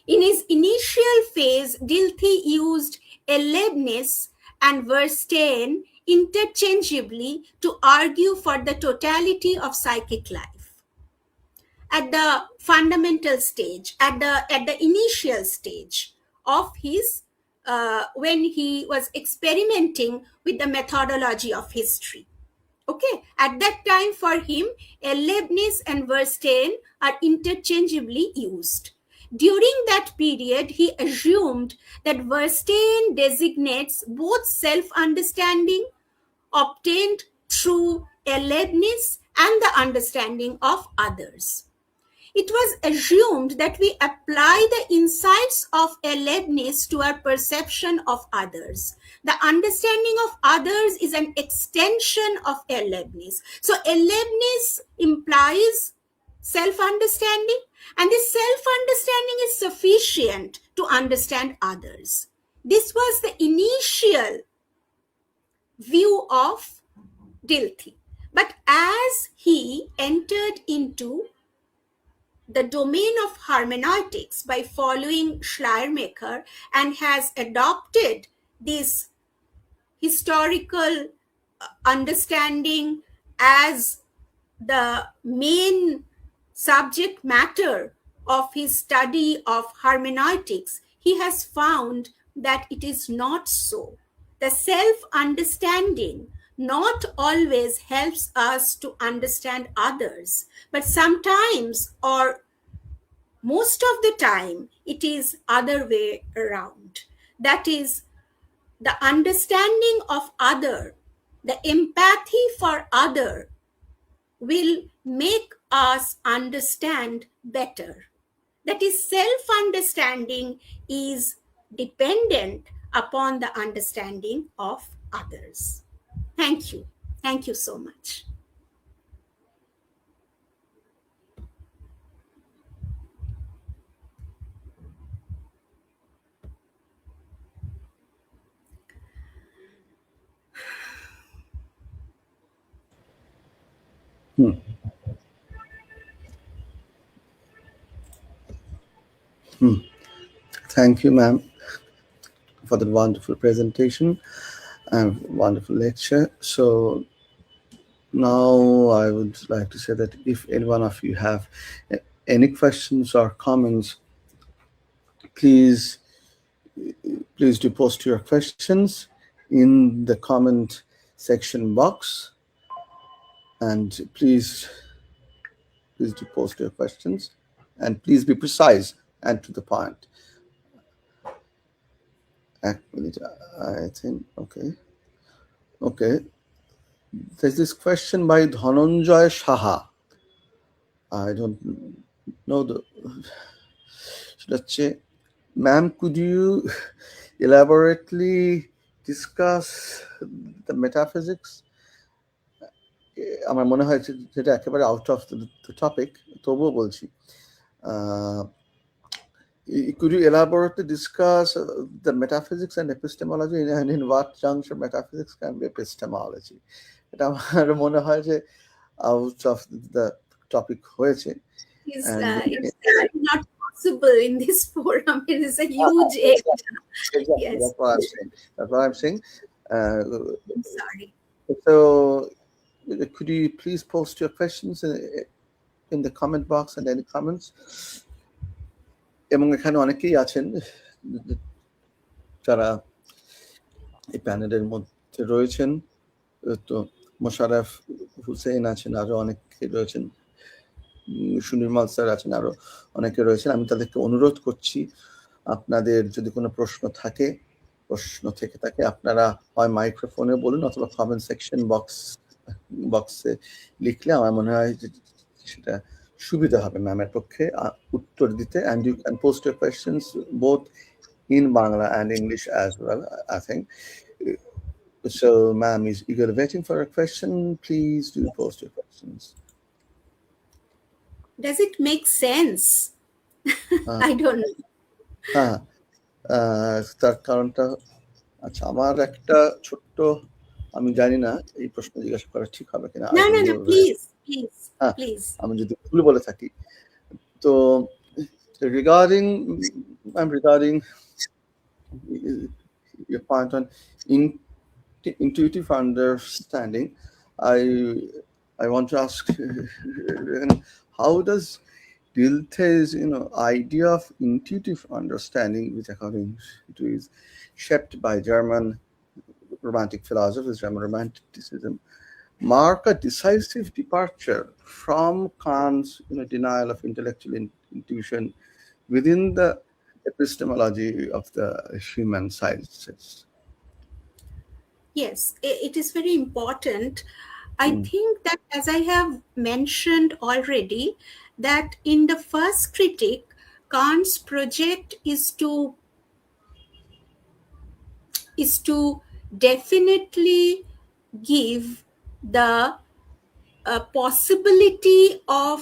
In his initial phase, Dilthey used Erlebnis and Verstehen interchangeably to argue for the totality of psychic life. At the fundamental stage, at the initial stage of his, when he was experimenting with the methodology of history. Okay, at that time for him, Erlebnis and Verstehen are interchangeably used. During that period, he assumed that Verstehen designates both self-understanding obtained through Erlebnis and the understanding of others. It was assumed that we apply the insights of Erlebnis to our perception of others. The understanding of others is an extension of Erlebnis. So Erlebnis implies self-understanding, and this self-understanding is sufficient to understand others. This was the initial view of Dilthey. But as he entered into the domain of hermeneutics by following Schleiermacher and has adopted this historical understanding as the main subject matter of his study of hermeneutics, he has found that it is not so. The self-understanding not always helps us to understand others, but sometimes or most of the time it is other way around. That is, the understanding of other, the empathy for other will make us understand better. That is, self-understanding is dependent upon the understanding of others. Thank you. Thank you so much. Hmm. Hmm. Thank you, ma'am, for the wonderful presentation and wonderful lecture. So now I would like to say that if any one of you have any questions or comments, please do post your questions in the comment section box, and please do post your questions, and please be precise and to the point. Actually, I think okay. There's this question by Dhananjay Saha. I don't know the. Let's say, ma'am, could you elaborately discuss the metaphysics? আমার মনে হয় যেটা একেবারে out of the topic, তবুও বলছি, could you elaborately discuss the metaphysics and epistemology, and in what juncture metaphysics can be epistemology? এটা আমার মনে হয় যে আউট অফ দ্য টপিক হয়েছে। It's not possible in this forum. It is a huge area. Exactly. Yes. That's what I'm saying. I'm sorry. So, could you please post your questions in the comment box and any comments? এবং এখানে অনেকেই আছেন যারা এই প্যানেলের মধ্যে রয়েছেন। তো মোশাররফ হুসেন আছেন, আরো অনেকে রয়েছেন, সুনির্মল স্যার আছেন, আরো অনেকে রয়েছেন। আমি তাদেরকে অনুরোধ করছি, আপনাদের যদি কোনো প্রশ্ন থেকে থাকে আপনারা হয় মাইক্রোফোনে বলুন অথবা কমেন্ট সেকশন বক্সে লিখলে আমার মনে হয় যে সেটা সুবিধা হবে ম্যামের পক্ষে উত্তর দিতে। and you can post your questions both in Bangla and English as well, I think. So ma'am is eagerly waiting for a question. Please do post your questions. Does it make sense? I don't know. তার কারণটা, আচ্ছা, আমার একটা ছোট্ট, আমি জানি না এই প্রশ্ন জিজ্ঞাসা করা ঠিক হবে কিনা। No, please. আমি যদি ভুল বলে থাকি, তো regarding your point on intuitive understanding, I want to ask how does Dilthey's idea of intuitive understanding, which according to is shaped by German romantic philosophers, German romanticism, mark a decisive departure from Kant's denial of intellectual intuition within the epistemology of the human sciences? Yes, it is very important. I think that, as I have mentioned already, that in the first critique, Kant's project is to definitely give the possibility of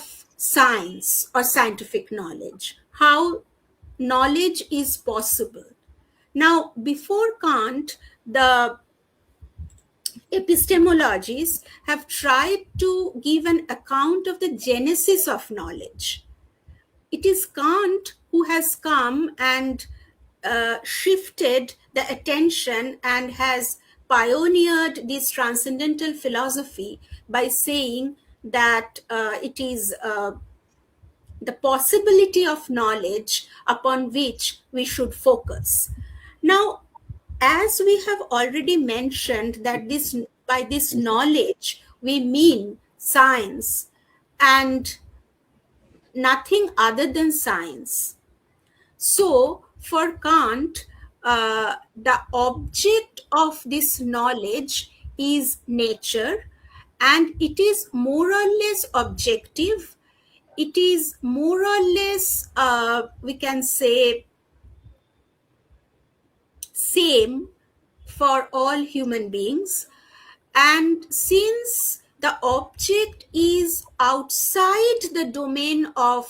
science or scientific knowledge, how knowledge is possible. Now, before Kant, the epistemologists have tried to give an account of the genesis of knowledge. It is Kant who has come and shifted the attention and has pioneered this transcendental philosophy by saying that it is the possibility of knowledge upon which we should focus. Now, as we have already mentioned, that by this knowledge we mean science and nothing other than science. So for Kant, the object of this knowledge is nature, and it is more or less objective. It is more or less, we can say, same for all human beings. And since the object is outside the domain of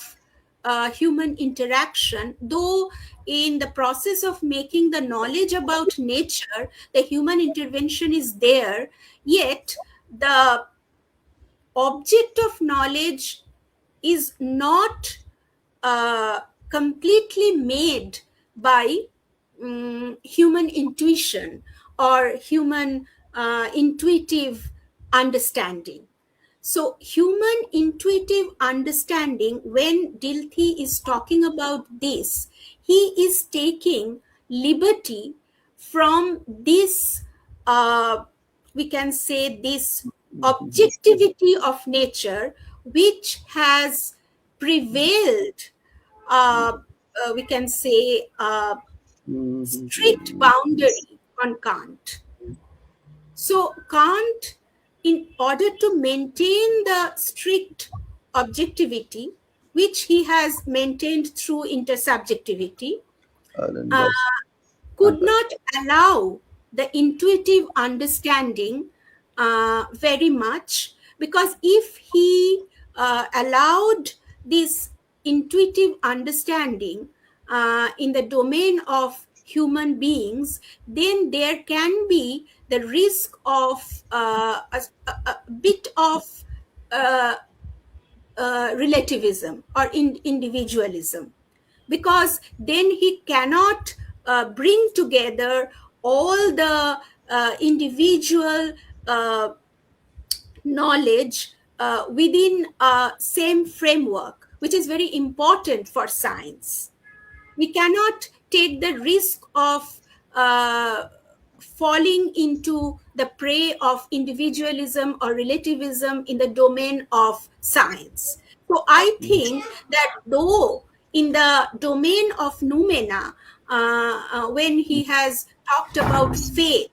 human interaction, though in the process of making the knowledge about nature, the human intervention is there, yet the object of knowledge is not completely made by human intuition or human intuitive understanding. So human intuitive understanding, when Dilthey is talking about this, he is taking liberty from this we can say, this objectivity of nature which has prevailed, uh, we can say, strict boundary on Kant. So Kant, in order to maintain the strict objectivity, which he has maintained through intersubjectivity, Alan uh, was could Alan. not allow the intuitive understanding very much, because if he allowed this intuitive understanding in the domain of human beings, then there can be the risk of a bit of uh, relativism or individualism, because then he cannot bring together all the individual uh, knowledge within a same framework, which is very important for science. We cannot take the risk of uh, falling into the prey of individualism or relativism in the domain of science. So I think that though in the domain of noumena, when he has talked about faith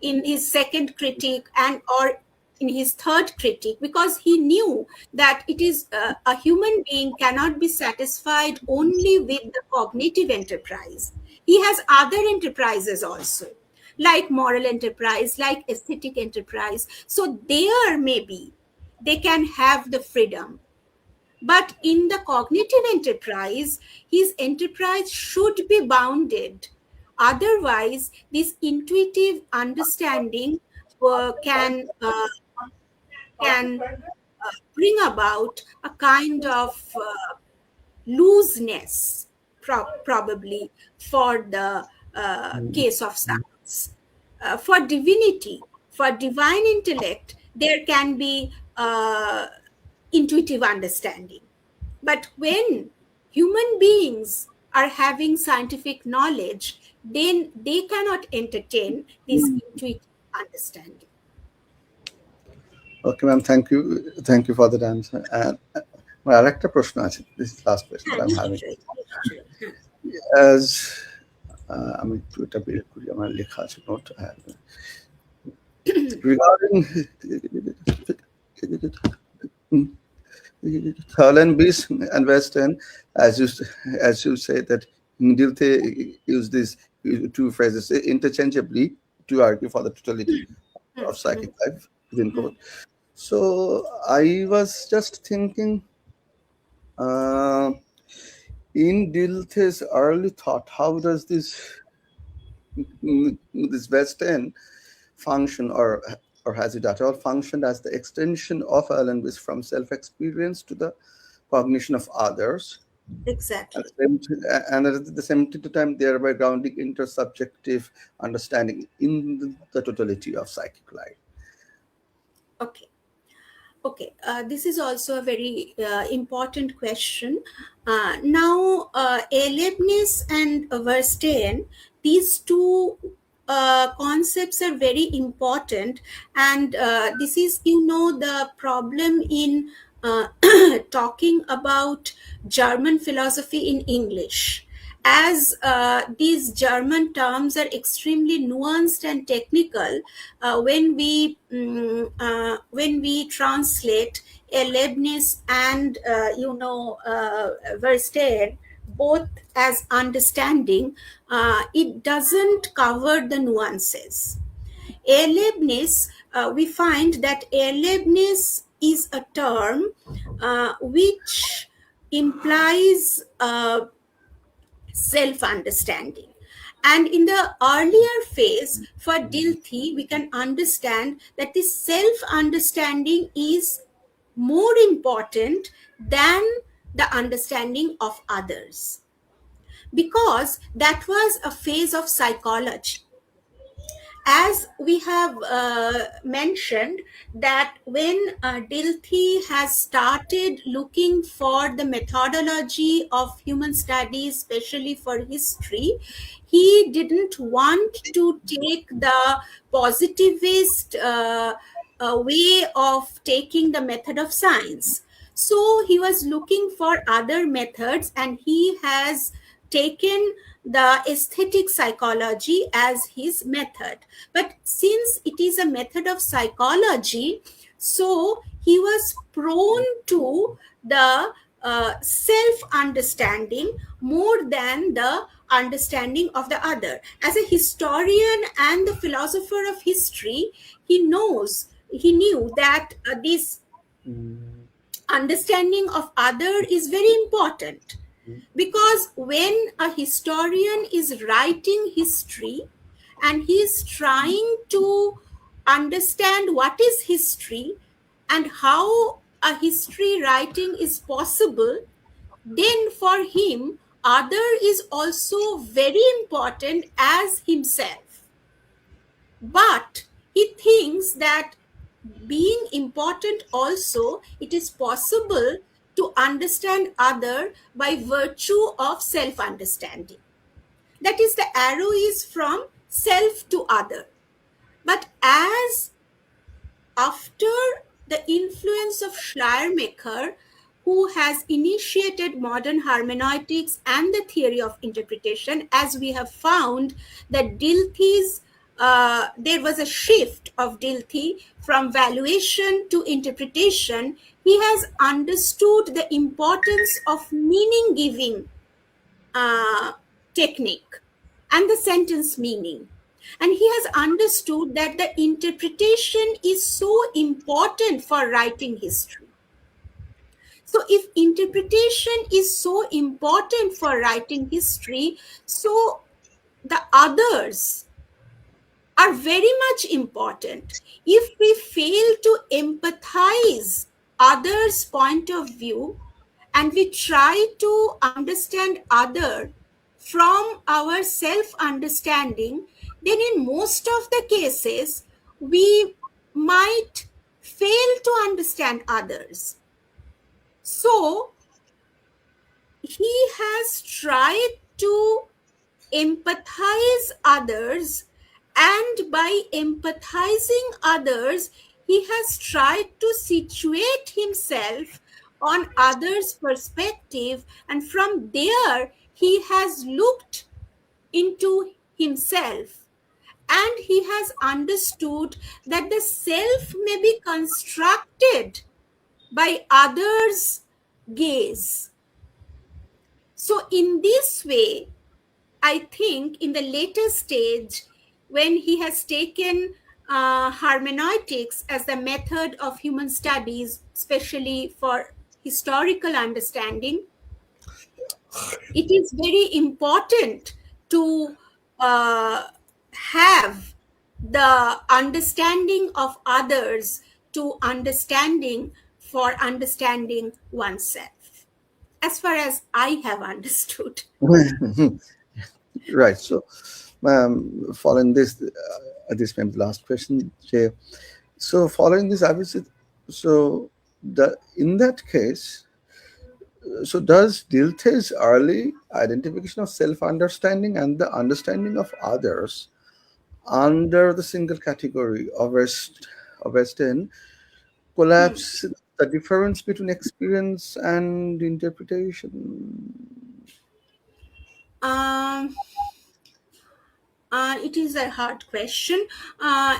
in his second critique and or in his third critique, because he knew that it is a human being cannot be satisfied only with the cognitive enterprise. He has other enterprises also, like moral enterprise, like aesthetic enterprise. So there maybe they can have the freedom, but in the cognitive enterprise, his enterprise should be bounded. Otherwise, this intuitive understanding can bring about a kind of looseness, probably, for the case of science. For divinity, for divine intellect, there can be intuitive understanding. But when human beings are having scientific knowledge, then they cannot entertain this intuitive understanding. Okay, ma'am. Thank you for that answer. And my আরেকটা প্রশ্ন আছে, this is the last question that I'm having. নিশ্চয়ই, নিশ্চয়ই, হ্যাঁ। As আমি একটু এটা বের করি, আমার লেখা আছে note regarding Thailand Beach and West End, as you say that Dilthey use these two phrases interchangeably to argue for the totality of psychic life within quote. So I was just thinking, in Dilthey's early thought, how does this West End function, or has it at all functioned as the extension of Allenby's from self-experience to the cognition of others, Exactly. and at the same time thereby grounding intersubjective understanding in the totality of psychic life? Okay. Okay, this is also a very important question. Now, Leibniz and Verstehen, these two concepts are very important, and this is, the problem in talking about German philosophy in English, as these German terms are extremely nuanced and technical. When we translate a Leibniz and Verstehen both as understanding, it doesn't cover the nuances. A Leibniz, we find that a Leibniz is a term which implies self-understanding. And in the earlier phase for Dilthey, we can understand that this self-understanding is more important than the understanding of others, because that was a phase of psychology. as we have mentioned, that when Dilthey has started looking for the methodology of human studies, especially for history, he didn't want to take the positivist way of taking the method of science. So he was looking for other methods, and he has taken the aesthetic psychology as his method. But since it is a method of psychology, so he was prone to the self understanding more than the understanding of the other. As a historian and the philosopher of history, he knew that this understanding of other is very important, because when a historian is writing history and he is trying to understand what is history and how a history writing is possible, then for him other is also very important as himself. But he thinks that being important also, it is possible to understand other by virtue of self understanding. That is, the arrow is from self to other. But as after the influence of Schleiermacher, who has initiated modern hermeneutics and the theory of interpretation, as we have found that there was a shift of Dilthey from valuation to interpretation. He has understood the importance of meaning giving uh, technique and the sentence meaning. And he has understood that the interpretation is so important for writing history. So, if interpretation is so important for writing history, so the others are very much important. If we fail to empathize others' point of view and we try to understand other from our self understanding, then in most of the cases we might fail to understand others. So he has tried to empathize others, and by empathizing others he has tried to situate himself on others perspective, and from there he has looked into himself, and he has understood that the self may be constructed by others gaze. So in this way, I think in the later stage, when he has taken hermeneutics as the method of human studies, especially for historical understanding, it is very important to uh, have the understanding of others to understanding for understanding oneself, as far as I have understood. Right. So, following this may be the last question, Jay. So, following this, I would say, so the in that case, so does Dilthey's early identification of self-understanding and the understanding of others under the single category of Western Hmm. collapse the difference between experience and interpretation? Um, it is a hard question.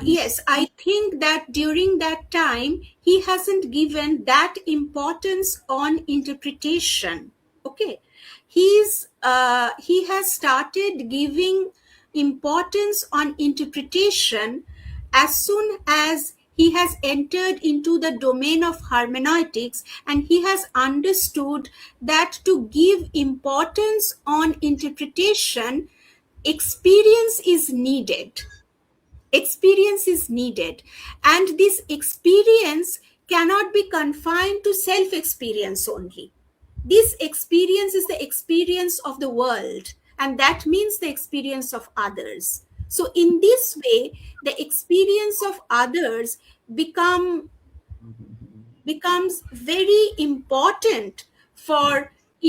Yes, I think that during that time, he hasn't given that importance on interpretation. Okay, he has started giving importance on interpretation as soon as he has entered into the domain of hermeneutics, and he has understood that to give importance on interpretation, experience is needed. Experience is needed, and this experience cannot be confined to self experience only. This experience is the experience of the world, and that means the experience of others. So in this way, the experience of others become becomes very important for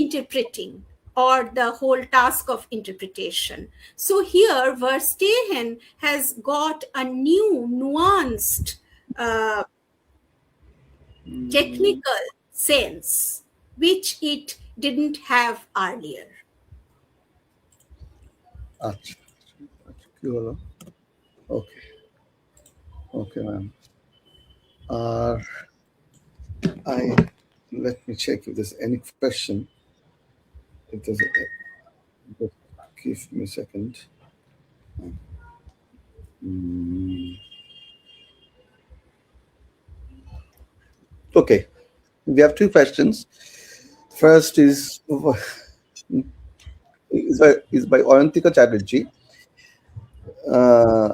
interpreting or the whole task of interpretation. So here, Verstehen has got a new, nuanced, uh, Mm, technical sense, which it didn't have earlier. আচ্ছা, আচ্ছা, কি হলো? Okay, okay ma'am. আর I let me check if there's any question. If there's just give me a second. Mm, okay, we have two questions. First is by Ayantika Chatterjee. Uh,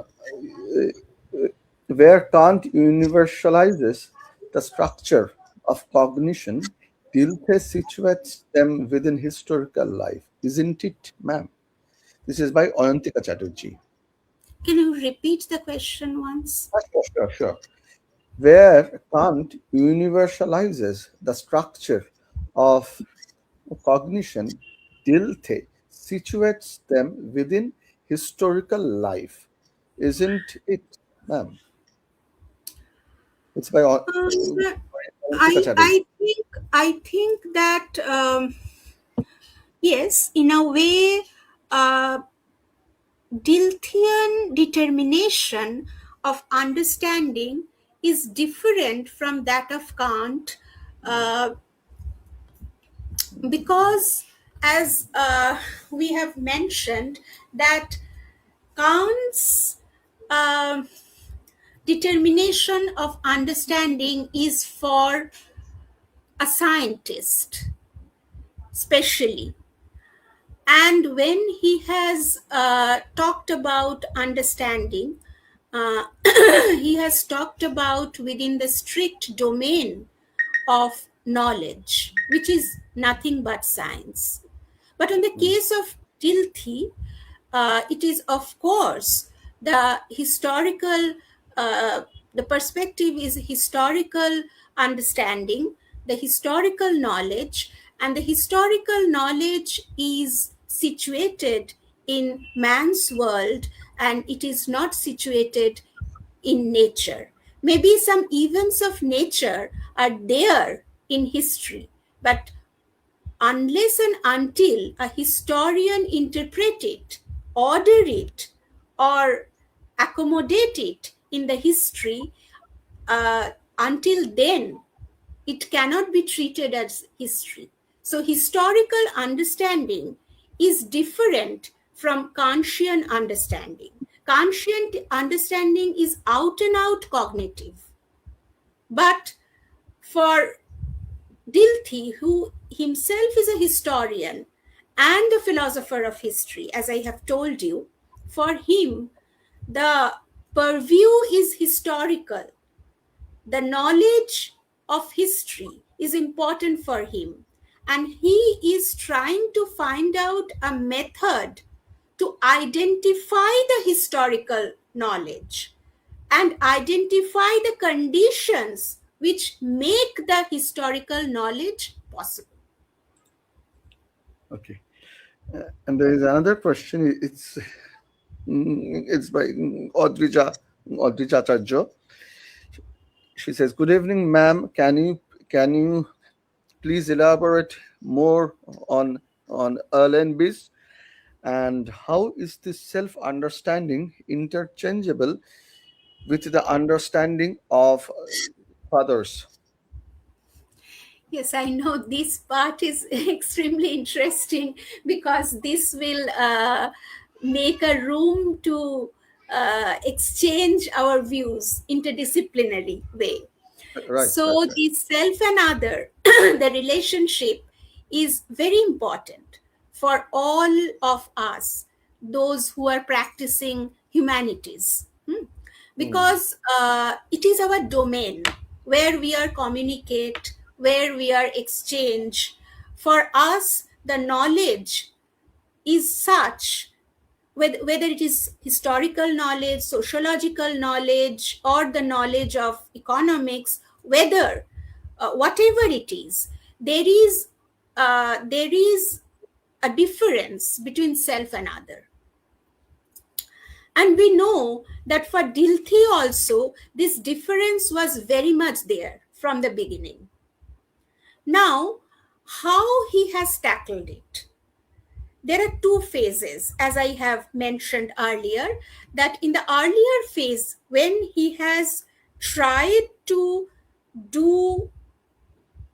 where Kant universalizes the structure of cognition, Dilthey situates them within historical life, isn't it, ma'am? This is by Ayantika Chatterjee. Can you repeat the question once? Sure, sure, sure. Where Kant universalizes the structure of cognition, Dilthey situates them within historical life, isn't it, ma'am? It's by Um, Ayantika Chatterjee. I think that yes, in a way, uh, Dilthian determination of understanding is different from that of Kant, uh, because, as we have mentioned, that Kant's um determination of understanding is for a scientist, specially. And when he has talked about understanding, he has talked about within the strict domain of knowledge, which is nothing but science. But in the case of Dilthey, it is, of course, the historical, uh, the perspective is historical understanding, the historical knowledge, and the historical knowledge is situated in man's world and it is not situated in nature. Maybe some events of nature are there in history, but unless and until a historian interpret it, order it, or accommodate it in the history, until then, it cannot be treated as history. So, historical understanding is different from Kantian understanding. Kantian understanding is out and out cognitive. But for Dilthey, who himself is a historian and a philosopher of history, as I have told you, for him, the purview is historical. The knowledge of history is important for him. And he is trying to find out a method to identify the historical knowledge and identify the conditions which make the historical knowledge possible. Okay. And there is another question. It's by Audrija Acharya. She says, "Good evening, ma'am. Can you please elaborate more on Erlenby's and how is this self-understanding interchangeable with the understanding of others?" Yes, I know this part is extremely interesting because this will make a room to exchange our views interdisciplinary way. Right, right, So right. the self and other, the relationship is very important for all of us, those who are practicing humanities. Mm, Because it is our domain where we are communicate, where we are exchange. For us, the knowledge is such. whether it is historical knowledge, sociological knowledge, or the knowledge of economics, whether whatever it is, there is a difference between self and other. And we know that for Dilthey also, this difference was very much there from the beginning. Now, how he has tackled it? There are two phases, as I have mentioned earlier, that in the earlier phase, when he has tried to do,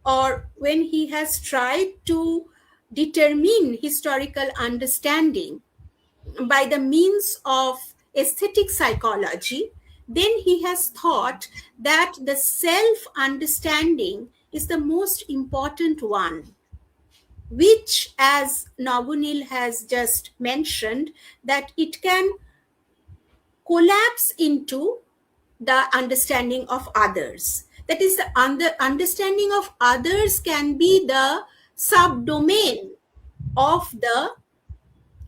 or when he has tried to determine historical understanding by the means of aesthetic psychology, then he has thought that the self understanding is the most important one, which, as Navonil has just mentioned, that it can collapse into the understanding of others. That is, the understanding of others can be the subdomain of the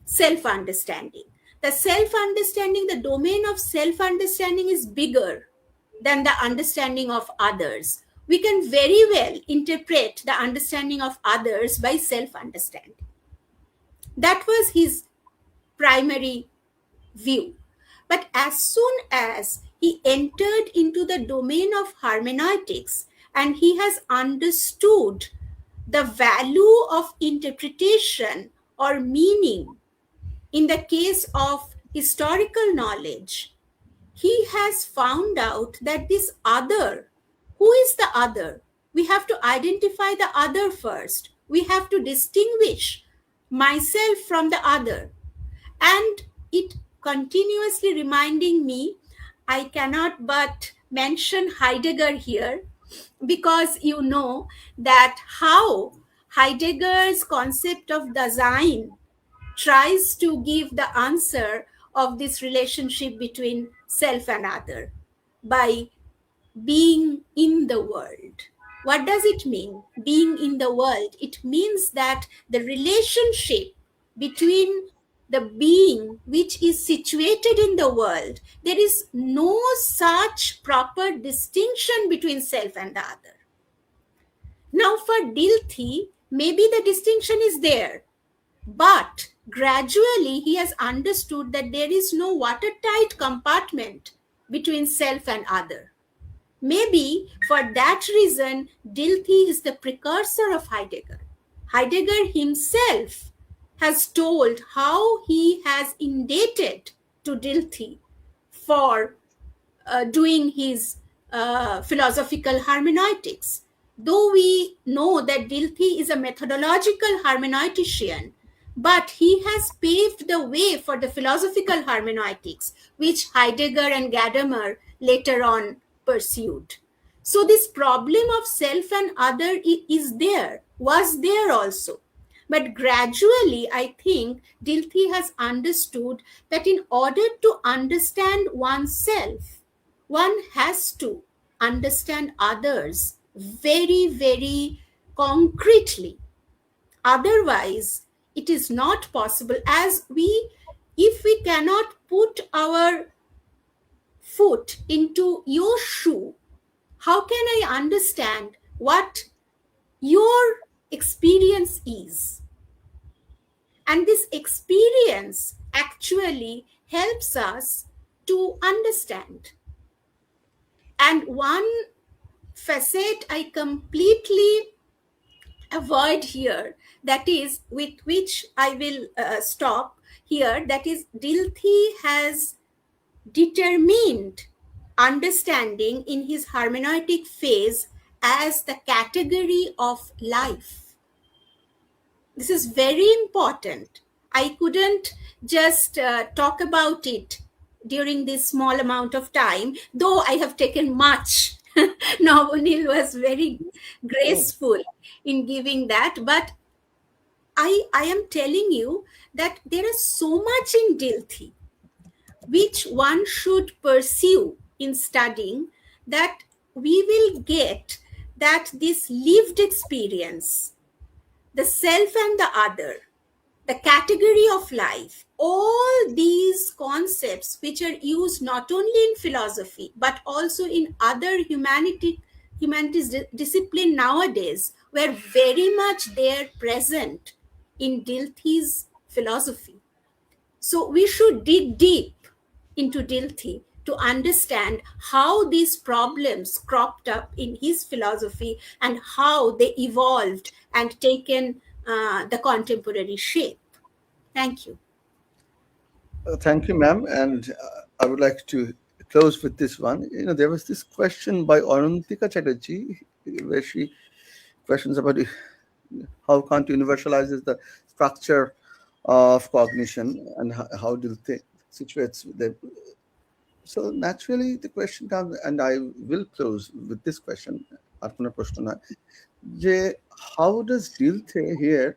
self understanding. The self understanding, the domain of self understanding is bigger than the understanding of others. We can very well interpret the understanding of others by self understanding. That was his primary view. But as soon as he entered into the domain of hermeneutics and he has understood the value of interpretation or meaning in the case of historical knowledge, he has found out that this other, who is the other? We have to identify the other first. We have to distinguish myself from the other. And it continuously reminding me, I cannot but mention Heidegger here, because you know that how Heidegger's concept of Dasein tries to give the answer of this relationship between self and other by being in the world. What does it mean, being in the world? It means that the relationship between the being which is situated in the world, there is no such proper distinction between self and the other. Now, for Dilthey, maybe the distinction is there, but gradually he has understood that there is no watertight compartment between self and other. Maybe for that reason, Dilthey is the precursor of Heidegger. Heidegger himself has told how he has indebted to Dilthey for doing his philosophical hermeneutics. Though we know that Dilthey is a methodological hermeneutician, but he has paved the way for the philosophical hermeneutics, which Heidegger and Gadamer later on pursued. So this problem of self and other is there, was there also. But gradually, I think Dilthey has understood that in order to understand oneself, one has to understand others very, very concretely. Otherwise, it is not possible. If we cannot put our foot into your shoe, how can I understand what your experience is? And this experience actually helps us to understand. And one facet I completely avoid here, that is with which I will stop here, that is Dilthey has determined understanding in his hermeneutic phase as the category of life. This is very important. I couldn't just talk about it during this small amount of time, though I have taken much. Navonil was very graceful in giving that, but I am telling you that there is so much in Dilthey which one should pursue in studying, that we will get that this lived experience, the self and the other, the category of life, all these concepts which are used not only in philosophy but also in other humanities discipline nowadays were very much there present in Dilthey's philosophy. So we should dig deep into Dilthey to understand how these problems cropped up in his philosophy and how they evolved and taken the contemporary shape. Thank you. Thank you, ma'am. And I would like to close with this one. There was this question by Anantika Chatterjee where she questions about how Kant universalizes the structure of cognition and how do they situates them. So naturally, the question comes, and I will close with this question. Arpana Prasthana, je, how does Dilthey here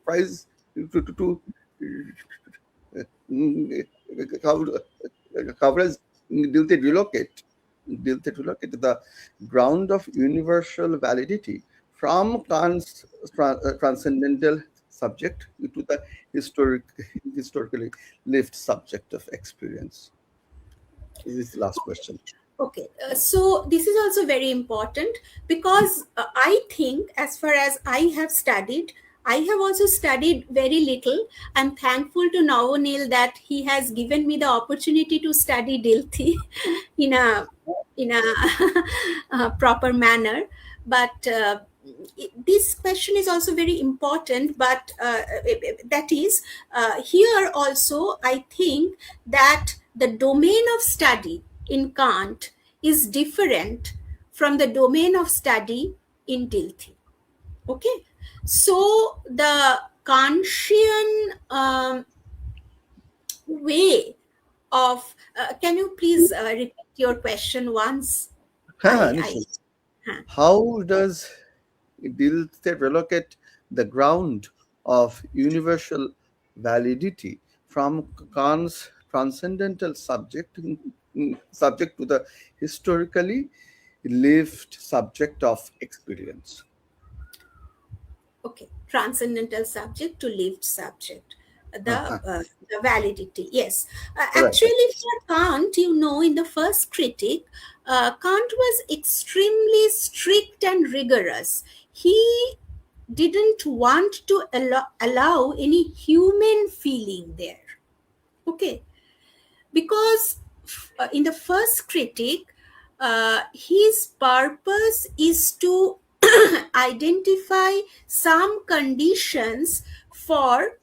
tries to how coverage Dilthey relocate? Dilthey relocate the ground of universal validity from Kant's transcendental subject to the historically lived subject of experience. This is the last question. Okay, so this is also very important because I think, as far as I have studied, I have also studied very little. I'm thankful to Navonil that he has given me the opportunity to study Dilthey in a proper manner. But this question is also very important. But that is here also, I think that the domain of study in Kant is different from the domain of study in Dilthey. Okay, so the Kantian way of can you please repeat your question once? I Nischint. huh. How does Dilthey relocate the ground of universal validity from Kant's transcendental subject to the historically lived subject of experience? Okay, transcendental subject to lived subject, Uh-huh. the validity, yes. Right. Actually, for Kant, in the first critic, Kant was extremely strict and rigorous. He didn't want to allow any human feeling there. Okay, because in the first critic, his purpose is to identify some conditions for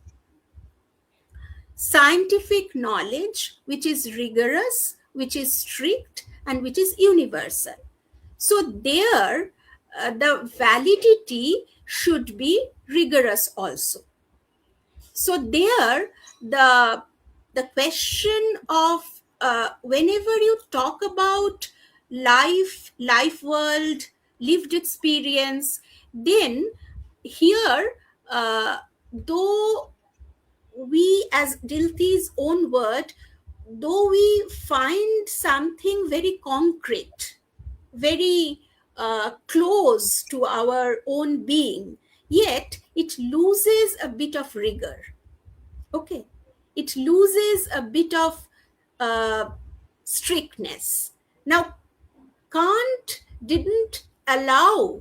scientific knowledge which is rigorous, which is strict, and which is universal. So there, the validity should be rigorous also. So there, the question of whenever you talk about life world, lived experience, then here, though we, as Dilthey's own word, though we find something very concrete, very close to our own being, yet it loses a bit of rigor. Okay, it loses a bit of uh, strictness. Now, Kant didn't allow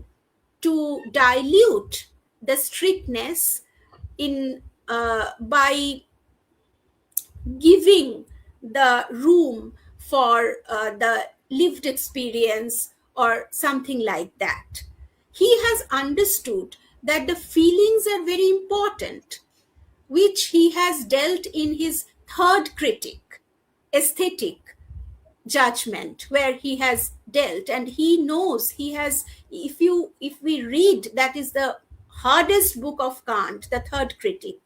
to dilute the strictness in by giving the room for the lived experience or something like that. He has understood that the feelings are very important, which he has dealt in his third critic, aesthetic judgment, where he has dealt, and he knows he has. If we read, that is the hardest book of Kant, the third critic.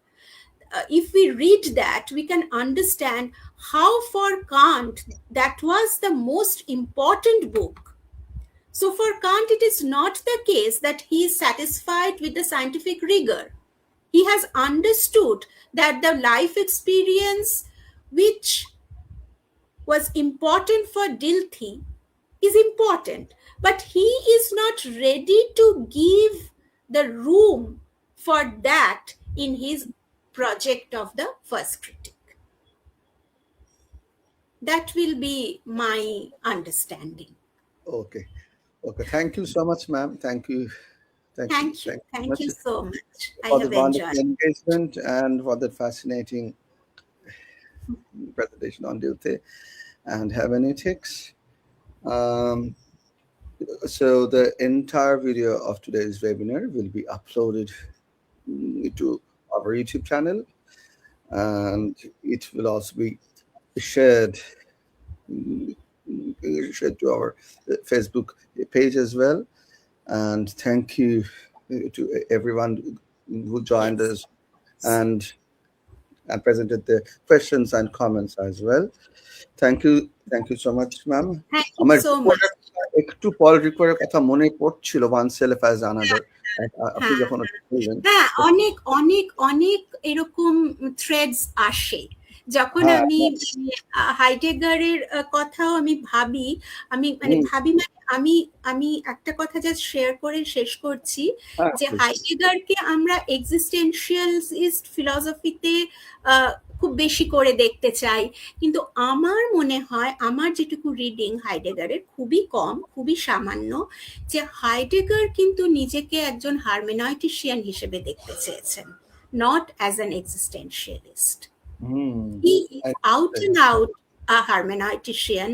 If we read that, we can understand how for Kant that was the most important book. So for Kant, it is not the case that he is satisfied with the scientific rigor. He has understood that the life experience which was important for Dilthey is important, but he is not ready to give the room for that in his project of the first critic. That will be my understanding. Okay. Okay. Thank you so much, ma'am. Thank you. Thank you. Thank you. Thank you so Thank you much so much. I for the have wonderful enjoyed. engagement and for the fascinating presentation on Dilthey and hermeneutics. Um, so the entire video of today's webinar will be uploaded to our YouTube channel, and it will also be shared shared to our Facebook page as well. And thank you to everyone who joined Yes. us and presented the questions and comments as well. Thank you so much, ma'am. Thank you আমার so much. রিপোর্টের একটু পল রিকোয়ারের কথা মনে পড়ছিল one self as another আপনি হ্যাঁ, যখন ওটা বললেন হ্যাঁ, অনেক, অনেক, অনেক এরকম থ্রেডস আসে। যখন হ্যাঁ আমি হ্যাঁ হাইডেগারের কথাও আমি ভাবি, আমি মানে হুম, ভাবি মানে আমি আমি একটা কথা জাস্ট শেয়ার করে শেষ করছি হ্যাঁ যে please. হাইডেগারকে আমরা এক্সিস্টেনশিয়ালিস্ট ফিলসফিতে খুব বেশি করে দেখতে চাই। কিন্তু আমার মনে হয় আমার যেটুকু রিডিং হাইডেগারের খুবই কম, খুবই সামান্য, যে হাইডেগার কিন্তু নিজেকে একজন হারমেনয়টিশিয়ান হিসেবে দেখতে চেয়েছেন, not as an existentialist. Hmm He is out একদম। and out a hermeneutician,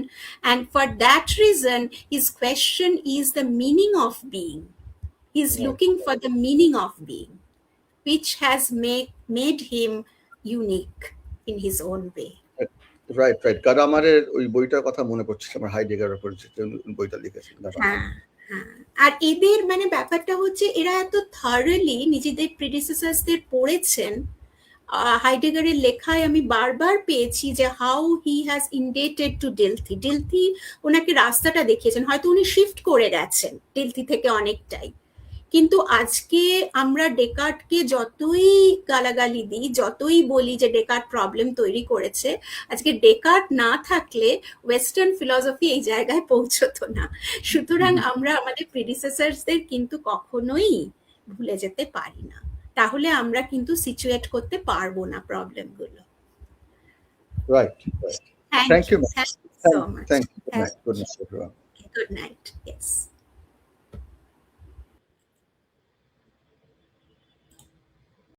and for that reason his question is the meaning of being. He's Right. looking for the meaning of being, which has made him unique in his own way. Right right গাদামারের ওই বইটার কথা মনে পড়ছে আমার হাইডেগারের উপর যে বইটা লিখেছেন গাদামার হ্যাঁ, হ্যাঁ। আর এদের মানে ব্যাপারটা হচ্ছে এরা এত থারলি নিজেদের প্রিডিসেসার্সদের পড়েছেন। হাইডেগারের লেখায় আমি বারবার পেয়েছি যে how he has indebted to Dilthey. Dilthey ওনাকে রাস্তাটা দেখিয়েছেন, হয়তো উনি শিফট করে গেছেন ডেলথি থেকে অনেকটাই। কিন্তু আজকে আমরা ডেকার্টকে যতই গালাগালি দিই, যতই বলি যে ডেকার্ট প্রবলেম তৈরি করেছে, আজকে ডেকার্ট না থাকলে ওয়েস্টার্ন ফিলসফি এই জায়গায় পৌঁছতো না। সুতরাং আমরা আমাদের প্রিডিসেসার্সদের কিন্তু কখনোই ভুলে যেতে পারি না, তাহলে আমরা কিন্তু সিচুয়েট করতে পারবো না প্রবলেমগুলো। Right right thank thank you, you thank you so much. Thank you good night everyone Good night. Yes.